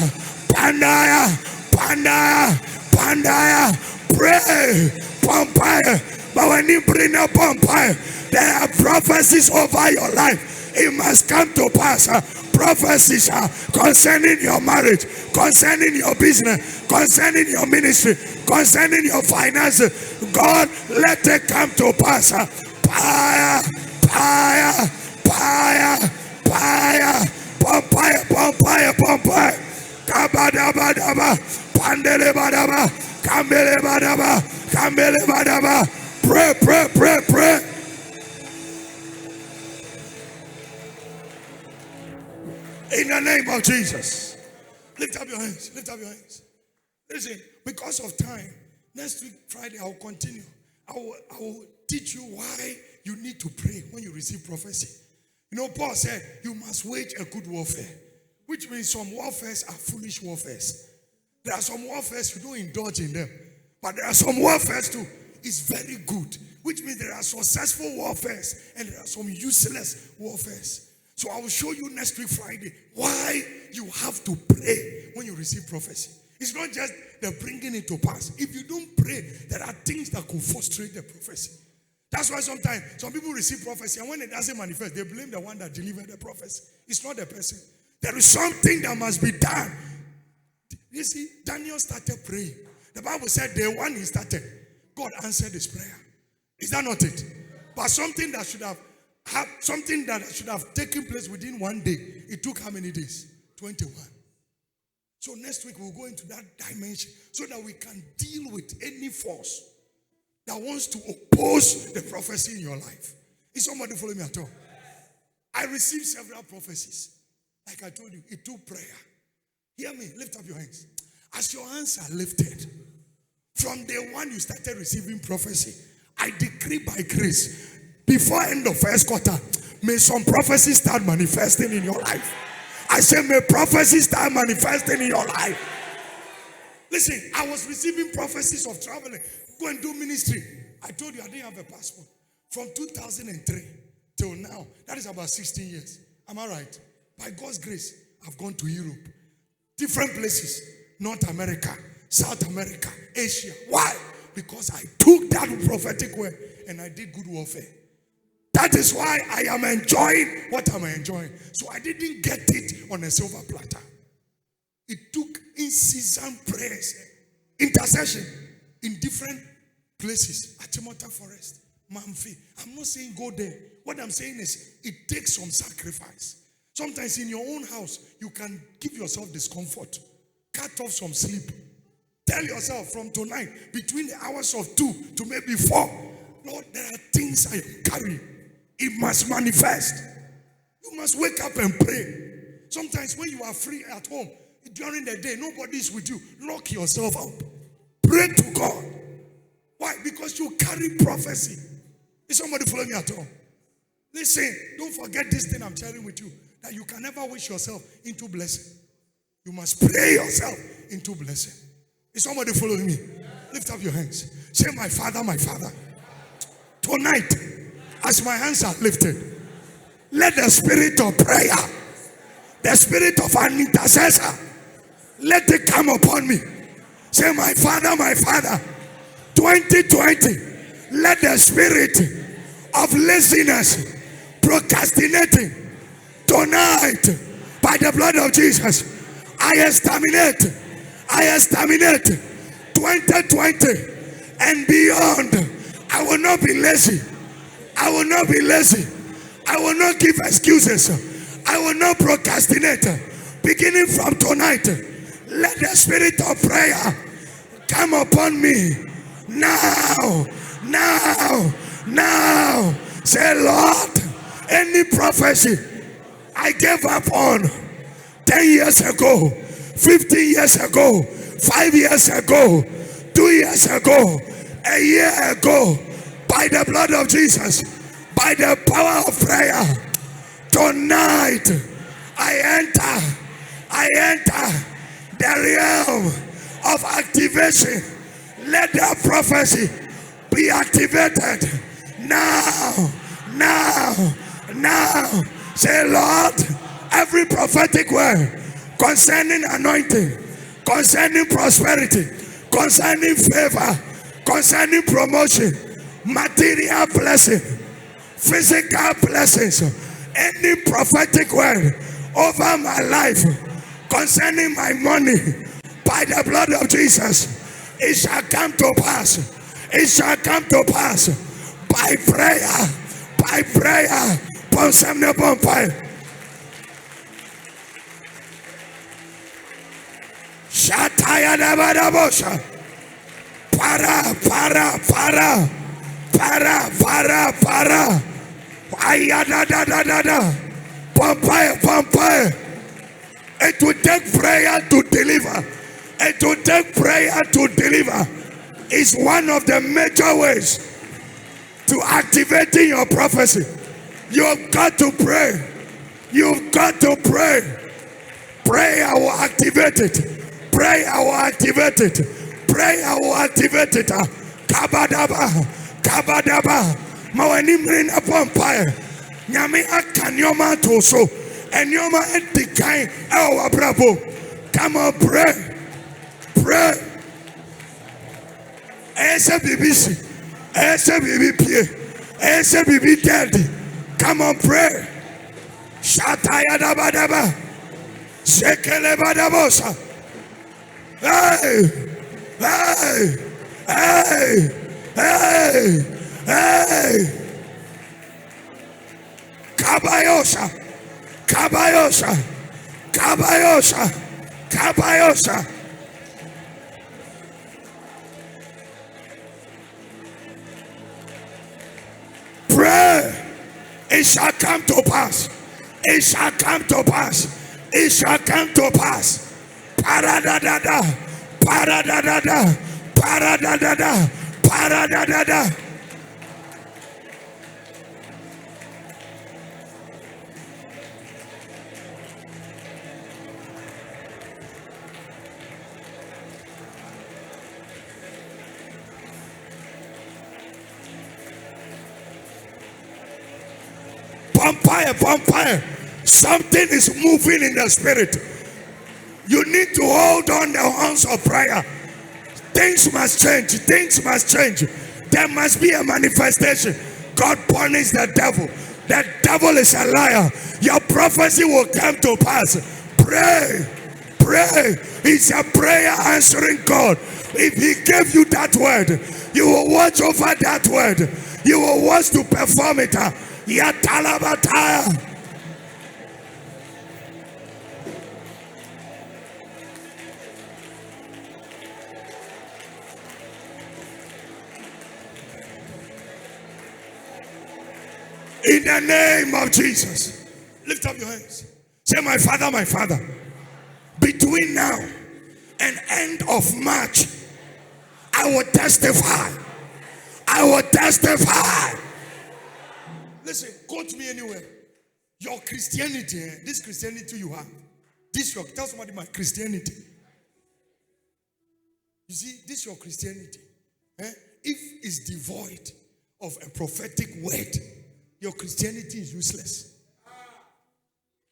Pandaya, pray, Pompire, but when you bring up Pompire, there are prophecies over your life. It must come to pass. Prophecies concerning your marriage, concerning your business, concerning your ministry, concerning your finances. God, let it come to pass. Pompire. Kabadabadaba, Pandelebadaba, Kambelebadaba. Pray. In the name of Jesus. Lift up your hands. Listen, because of time, next week, Friday, I'll continue. I will teach you why you need to pray when you receive prophecy. You know, Paul said, you must wage a good warfare. Which means some warfares are foolish warfares. There are some warfares you don't indulge in them. But there are some warfares too. It's very good. Which means there are successful warfares and there are some useless warfares. So I will show you next week Friday why you have to pray when you receive prophecy. It's not just the bringing it to pass. If you don't pray, there are things that could frustrate the prophecy. That's why sometimes some people receive prophecy and when it doesn't manifest, they blame the one that delivered the prophecy. It's not the person. There is something that must be done. You see, Daniel started praying. The Bible said the one he started, God answered his prayer. Is that not it? But something that should have taken place within one day, it took how many days? 21. So next week we'll go into that dimension so that we can deal with any force that wants to oppose the prophecy in your life. Is somebody following me at all? I received several prophecies. Like I told you, it took prayer. Hear me, lift up your hands. As your hands are lifted, from day one you started receiving prophecy, I decree by grace, before end of first quarter, may some prophecies start manifesting in your life. I say, may prophecies start manifesting in your life. Listen, I was receiving prophecies of traveling, go and do ministry. I told you I didn't have a passport. From 2003 till now, that is about 16 years. Am I right? By God's grace, I've gone to Europe, different places, North America, South America, Asia. Why? Because I took that prophetic word and I did good warfare. That is why I am enjoying what I'm enjoying. So I didn't get it on a silver platter. It took in-season prayers, intercession in different places. Achimota Forest, Mamfi. I'm not saying go there. What I'm saying is it takes some sacrifice. Sometimes in your own house, you can give yourself discomfort. Cut off some sleep. Tell yourself from tonight, between the hours of 2 to maybe 4, Lord, there are things I am carrying. It must manifest. You must wake up and pray. Sometimes when you are free at home, during the day, nobody is with you. Lock yourself up. Pray to God. Why? Because you carry prophecy. Is somebody following me at all? Listen, don't forget this thing I'm sharing with you. That you can never wish yourself into blessing. You must pray yourself into blessing. Is somebody following me? Lift up your hands. Say, my Father, my Father. Tonight, as my hands are lifted, let the spirit of prayer, the spirit of an intercessor, let it come upon me. Say, my Father, 2020, let the spirit of laziness, procrastinating, tonight, by the blood of Jesus, I exterminate 2020. and beyond. I will not be lazy. I will not be lazy. I will not give excuses. I will not procrastinate. Beginning from tonight, let the spirit of prayer come upon me now. Say, Lord, any prophecy I gave up on 10 years ago, 15 years ago, 5 years ago, 2 years ago, a year ago, by the blood of Jesus, by the power of prayer, tonight I enter the realm of activation. Let the prophecy be activated now. Say, Lord, every prophetic word concerning anointing, concerning prosperity, concerning favor, concerning promotion, material blessing, physical blessings, any prophetic word over my life concerning my money, by the blood of Jesus, it shall come to pass. It shall come to pass by prayer. By prayer. Shataya dabadabosha. Para. Ayada. Pampire. It will take prayer to deliver. It will take prayer to deliver. It's one of the major ways to activating your prophecy. You've got to pray. You've got to pray. Prayer will activate it. Prayer will activate it. Prayer will activate it. Kabadaba. Mawani mrina pampire. Nyame akanyoma toso. Enyoma entikai ewa brabo. Come on, pray. Pray. Ese BBC. Ese BBP. Ese BB daddy. Come on, pray. Shataya dabadaba. Shekele badabosa. Hey. Kabayosa. Pray. It shall come to pass. It shall come to pass. It shall come to pass. Paradadada. Vampire. Something is moving in the spirit. You need to hold on the horns of prayer. Things must change. There must be a manifestation. God punished the devil. The devil is a liar. Your prophecy will come to pass. Pray. He's a prayer answering God. If he gave you that word, you will watch over that word. You will watch to perform it. Yatalabataya. In the name of Jesus, lift up your hands. Say, my Father, between now and end of March, I will testify. Listen, quote me anywhere. Your Christianity, this Christianity you have, tell somebody my Christianity. You see, this your Christianity. If it's devoid of a prophetic word, your Christianity is useless.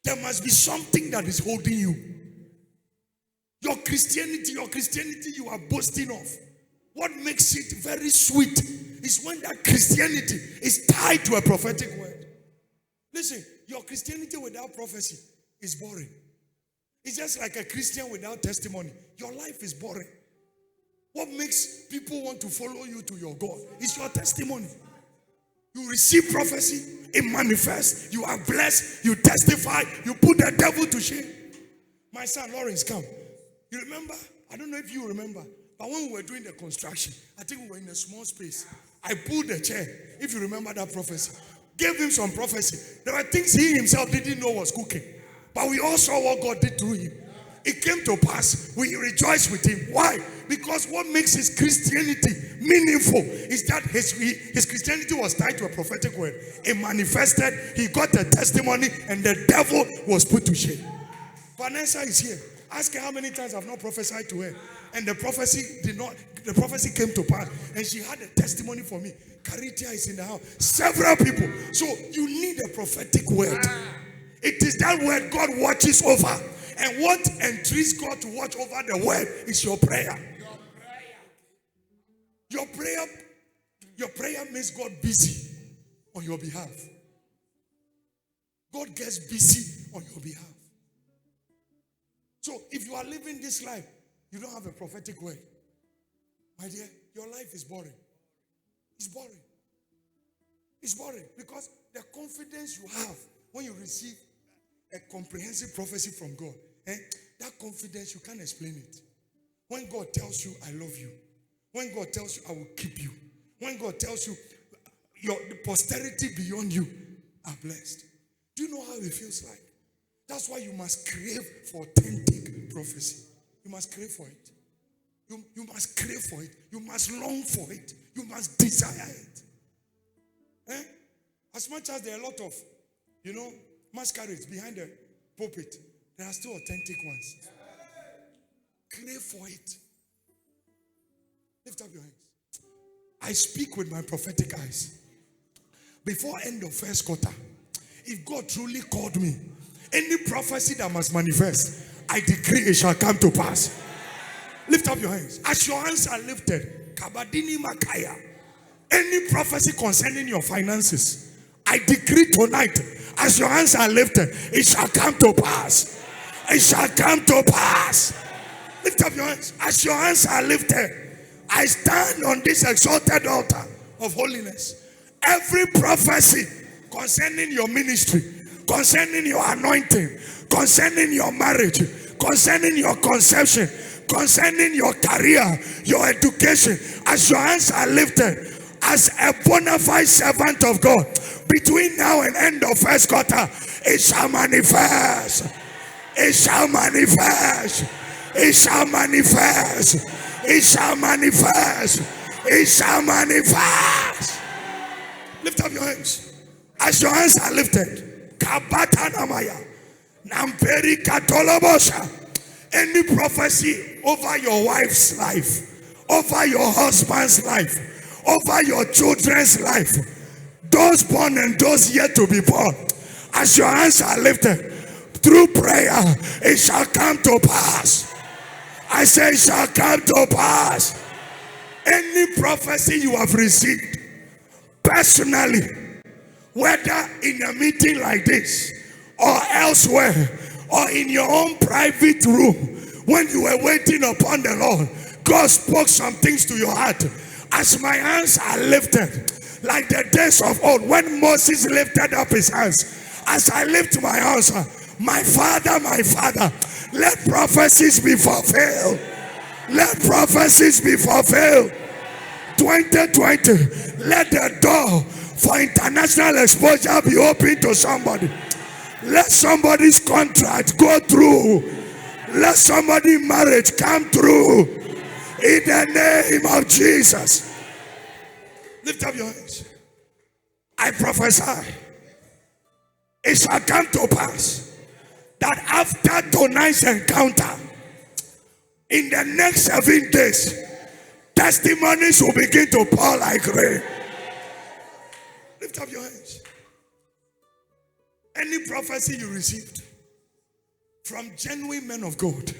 There must be something that is holding you. Your Christianity you are boasting of. What makes it very sweet is when that Christianity is tied to a prophetic word. Listen, your Christianity without prophecy is boring. It's just like a Christian without testimony. Your life is boring. What makes people want to follow you to your God is your testimony. You receive prophecy, it manifests, you are blessed, you testify, you put the devil to shame. My son Lawrence, come. You remember? I don't know if you remember, but when we were doing the construction, I think we were in a small space. I pulled the chair, if you remember that prophecy. Gave him some prophecy. There were things he himself didn't know was cooking. But we all saw what God did through him. It came to pass. We rejoiced with him. Why? Because what makes his Christianity meaningful is that his Christianity was tied to a prophetic word. It manifested. He got a testimony and the devil was put to shame. Vanessa is here. Ask her how many times I've not prophesied to her. And the prophecy came to pass. And she had a testimony for me. Caritia is in the house. Several people. So you need a prophetic word. It is that word God watches over. And what entreats God to watch over the word is your prayer. Your prayer makes God busy on your behalf. God gets busy on your behalf. So if you are living this life, you don't have a prophetic word, my dear, your life is boring. It's boring. It's boring because the confidence you have when you receive a comprehensive prophecy from God, that confidence, you can't explain it. When God tells you, I love you. When God tells you, I will keep you. When God tells you, the posterity beyond you are blessed. Do you know how it feels like? That's why you must crave for authentic prophecy. You must crave for it. You must crave for it. You must long for it. You must desire it. As much as there are a lot of, masquerades behind the pulpit, there are still authentic ones. Crave for it. Lift up your hands. I speak with my prophetic eyes. Before end of first quarter, if God truly called me, any prophecy that must manifest, I decree it shall come to pass. Lift up your hands. As your hands are lifted, Kabadini Makaya, any prophecy concerning your finances, I decree tonight, as your hands are lifted, it shall come to pass. It shall come to pass. Lift up your hands. As your hands are lifted, I stand on this exalted altar of holiness. Every prophecy concerning your ministry, concerning your anointing, concerning your marriage, concerning your conception, concerning your career, your education, as your hands are lifted, as a bona fide servant of God, between now and end of first quarter, it shall manifest. It shall manifest. It shall manifest. It shall manifest. It shall manifest. Lift up your hands. As your hands are lifted, Kabatanamaya, Namperi Katolobosha, any prophecy over your wife's life, over your husband's life, over your children's life, those born and those yet to be born, as your hands are lifted, through prayer, it shall come to pass. I say it shall come to pass. Any prophecy you have received personally, whether in a meeting like this or elsewhere or in your own private room, when you were waiting upon the Lord, God spoke some things to your heart. As my hands are lifted, like the days of old when Moses lifted up his hands, as I lift my hands, my Father, let prophecies be fulfilled. Let prophecies be fulfilled. 2020, let the door for international exposure be open to somebody. Let somebody's contract go through. Let somebody's marriage come through. In the name of Jesus. Lift up your hands. I prophesy, it shall come to pass that after tonight's encounter, in the next 7 days, testimonies will begin to pour like rain. Lift up your hands. Any prophecy you received from genuine men of God,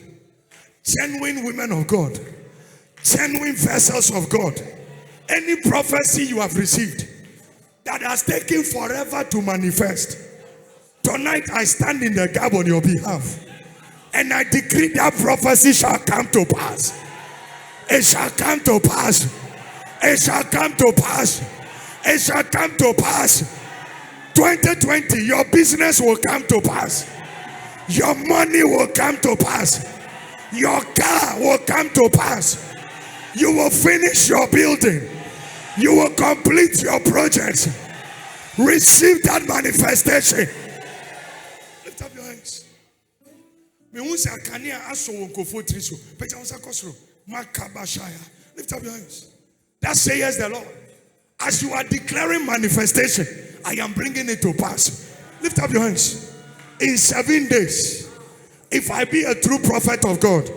genuine women of God, genuine vessels of God, any prophecy you have received that has taken forever to manifest, tonight I stand in the gap on your behalf and I decree that prophecy shall come to pass. It shall come to pass. It shall come to pass. It shall come to pass. 2020, your business will come to pass. Your money will come to pass. Your car will come to pass. You will finish your building. You will complete your projects. Receive that manifestation. Lift up your hands. Lift up your hands. That says the Lord. As you are declaring manifestation, I am bringing it to pass. Lift up your hands. In 7 days, if I be a true prophet of God,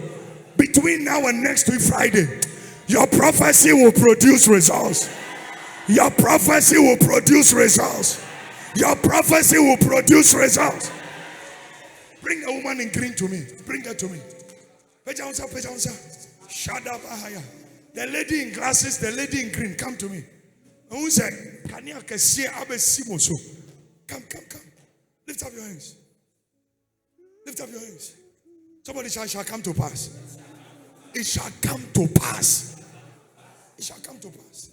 between now and next week Friday, your prophecy will produce results. Your prophecy will produce results. Your prophecy will produce results. Bring a woman in green to me. Bring her to me. The lady in glasses, the lady in green, come to me. Who said, come. Lift up your hands. Lift up your hands. Somebody shall come to pass. It shall come to pass. It shall come to pass.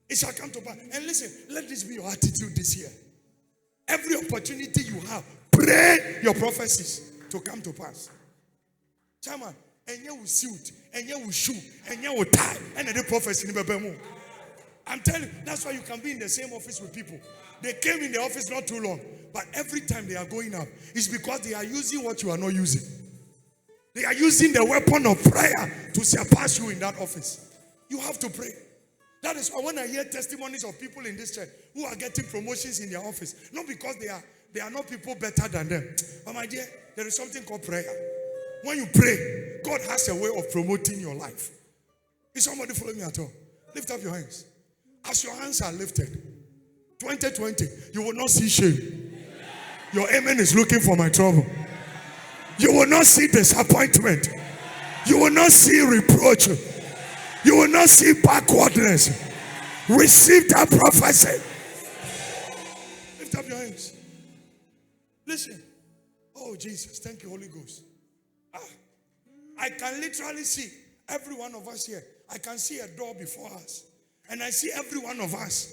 It shall come to pass. And listen, let this be your attitude this year. Every opportunity you have, pray your prophecies to come to pass. Chairman, and you will suit, and you will shoe, and you will tie, and the prophecy. I'm telling you, that's why you can be in the same office with people. They came in the office not too long, but every time they are going up, it's because they are using what you are not using. They are using the weapon of prayer to surpass you in that office. You have to pray. That is why when I hear testimonies of people in this church who are getting promotions in their office, not because they are not people better than them, but my dear, there is something called prayer. When you pray, God has a way of promoting your life. Is somebody following me at all? Lift up your hands. As your hands are lifted, 2020, you will not see shame. Your amen is looking for my trouble. You will not see disappointment. You will not see reproach. You will not see backwardness. Receive that prophecy. Lift up your hands. Listen. Oh, Jesus. Thank you, Holy Ghost. I can literally see every one of us here. I can see a door before us. And I see every one of us.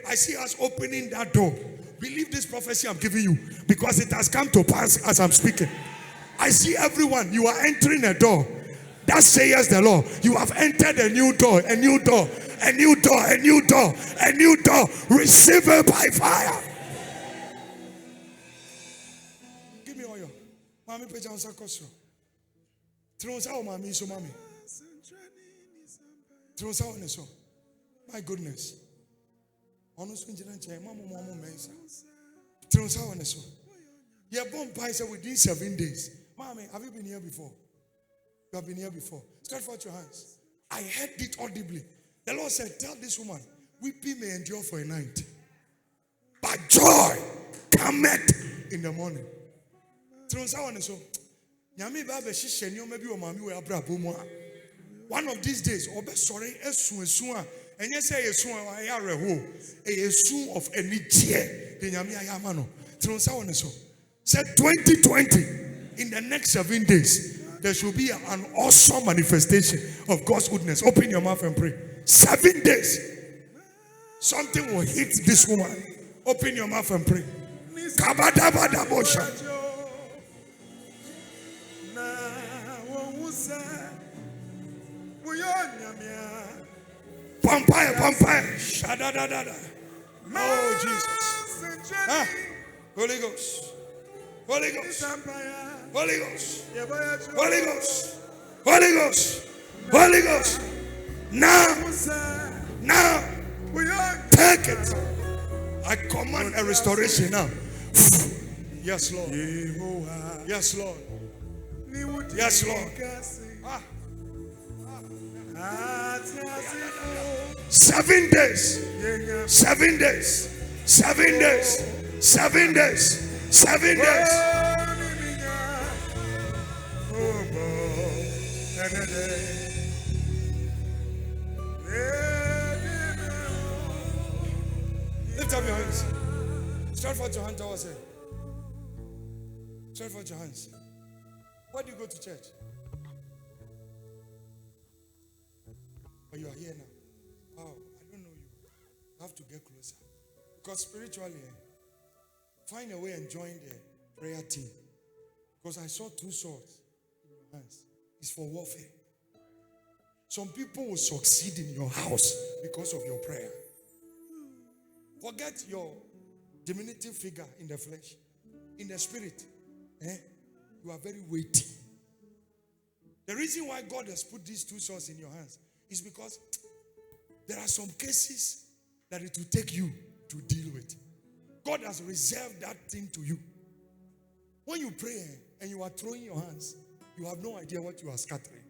I see us opening that door. Believe this prophecy I'm giving you, because it has come to pass as I'm speaking. I see everyone. You are entering a door. That says the Lord. You have entered a new door, a new door, a new door, a new door, a new door. Receive it by fire. Give me oil. Mommy, pay down Sakoso. Throws out mommy, so mommy. Throws out on so. My goodness. Honestly, Mama Mesa. Throws out on so. Yeah, bomb pie within 7 days. Mommy, have you been here before? You have been here before. Stretch forth your hands. I heard it audibly. The Lord said, tell this woman, weeping may endure for a night, but joy cometh in the morning. One of these days, and you say a soon of any tear. Said 2020, in the next 7 days, there should be an awesome manifestation of God's goodness. Open your mouth and pray. 7 days, something will hit this woman. Open your mouth and pray. Pampire. Oh, Jesus. Holy Ghost. Holy Ghost. Holy Ghost. Holy Ghost. Holy Ghost. Holy Ghost. Now. Take it. I command a restoration now. Yes, Lord. Yes, Lord. Yes, Lord. 7 days. 7 days. 7 days. 7 days. 7 days. Lift up your hands. Stretch forth your hands towards him. Stretch forth your hands. Where do you go to church? you are here now. Wow, I don't know you. You have to get closer. Because spiritually, find a way and join the prayer team. Because I saw 2 swords in your hands. It's for warfare. Some people will succeed in your house because of your prayer. Forget your diminutive figure in the flesh. In the spirit, you are very weighty. The reason why God has put these 2 swords in your hands is because there are some cases that it will take you to deal with. God has reserved that thing to you. When you pray and you are throwing your hands, you have no idea what you are scattering.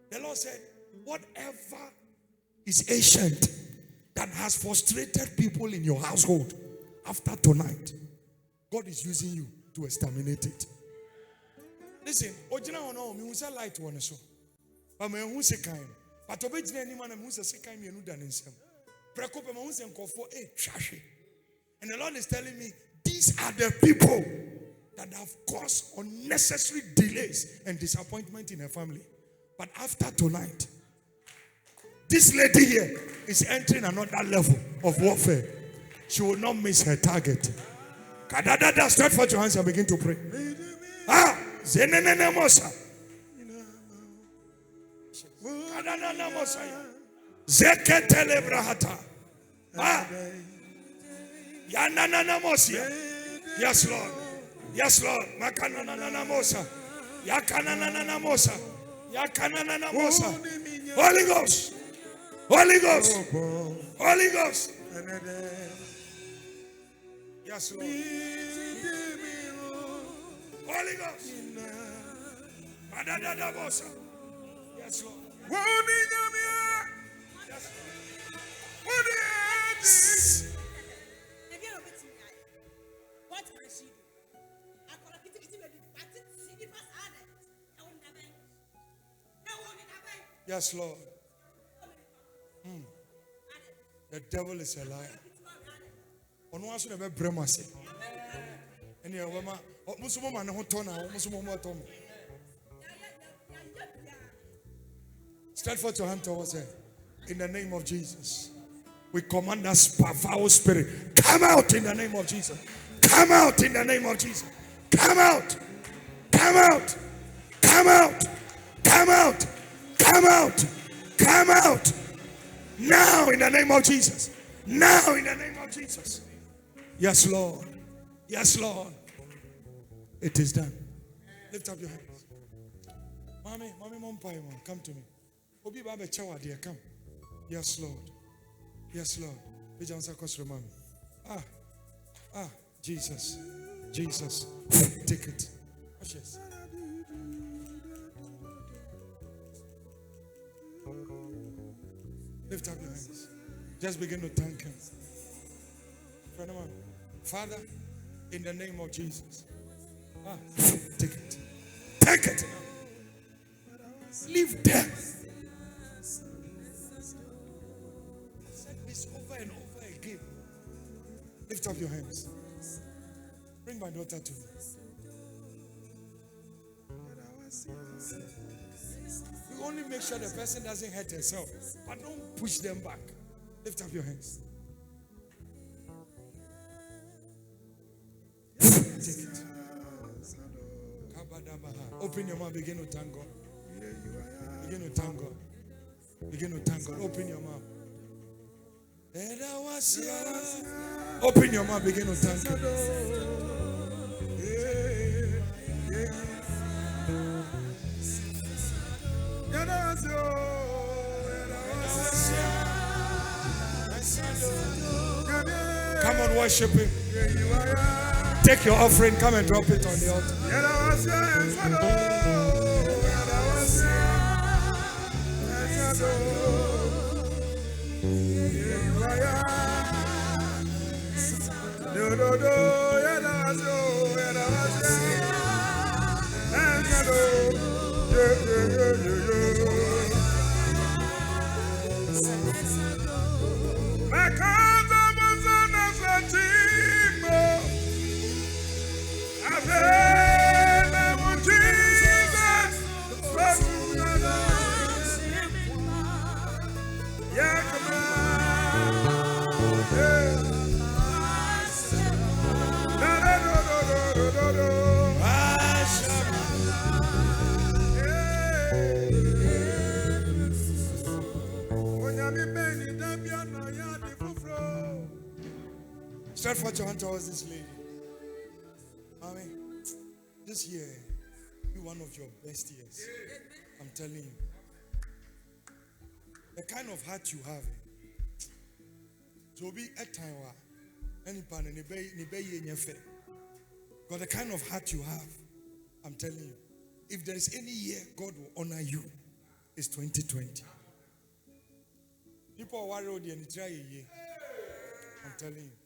The Lord said, whatever is ancient that has frustrated people in your household, after tonight, God is using you to exterminate it. Listen, ojina ono mi unsa light one so. But me hu se kan. But obejina ani man me hu se kan me enu da nsem. Preko pe me hu se nkofo hwahwe. And the Lord is telling me, these are the people that have caused unnecessary delays and disappointment in her family. But after tonight, this lady here is entering another level of warfare. She will not miss her target. Stretch forth your hands and begin to pray. Zenene mosa. Kadana mosa. Zeketele brahata. Yanana mosia. Yes, Lord. Yes, Lord. Makanana mosa. Yakanana mosa. Yakanana mosa. Holy Ghost. Holy Ghost. Holy Ghost. Yes, Lord. Holy Ghost. Yes, Lord. Yes, Lord. What can she do? Yes, Lord. The devil is a liar. On one should have bremase. And your woman, Musuma, no tona, Musuma. Stretch forth your hand towards her. In the name of Jesus, we command that foul spirit, come out in the name of Jesus. Come out in the name of Jesus. Come out. Come out. Come out. Come out. Come out. Come out. Now in the name of Jesus. Now in the name of Jesus. Yes, Lord. Yes, Lord. It is done. Lift up your hands. Mommy, mom, come to me. Obi Baba Chawa, dear, come. Yes, Lord. Yes, Lord. Jesus. Jesus. Take it. Yes. Lift up your hands. Just begin to thank Him. Father, in the name of Jesus. Take it. Take it. Leave death. Said this over and over again. Lift up your hands. Bring my daughter to me. We only make sure the person doesn't hurt herself, but don't push them back. Lift up your hands. Take it. Open your mouth. Begin to thank God. Begin to thank God. Begin to thank God. Open your mouth. Open your mouth. Begin to thank God. Come on, worship Him. Take your offering. Come and drop it on the altar. Stretch forth your hand towards this lady. Mommy, this year be one of your best years. I'm telling you. The kind of heart you have. So be a time where any pan and in your face. Because the kind of heart you have, I'm telling you, if there is any year God will honor you, it's 2020. People are worried and try a year. I'm telling you.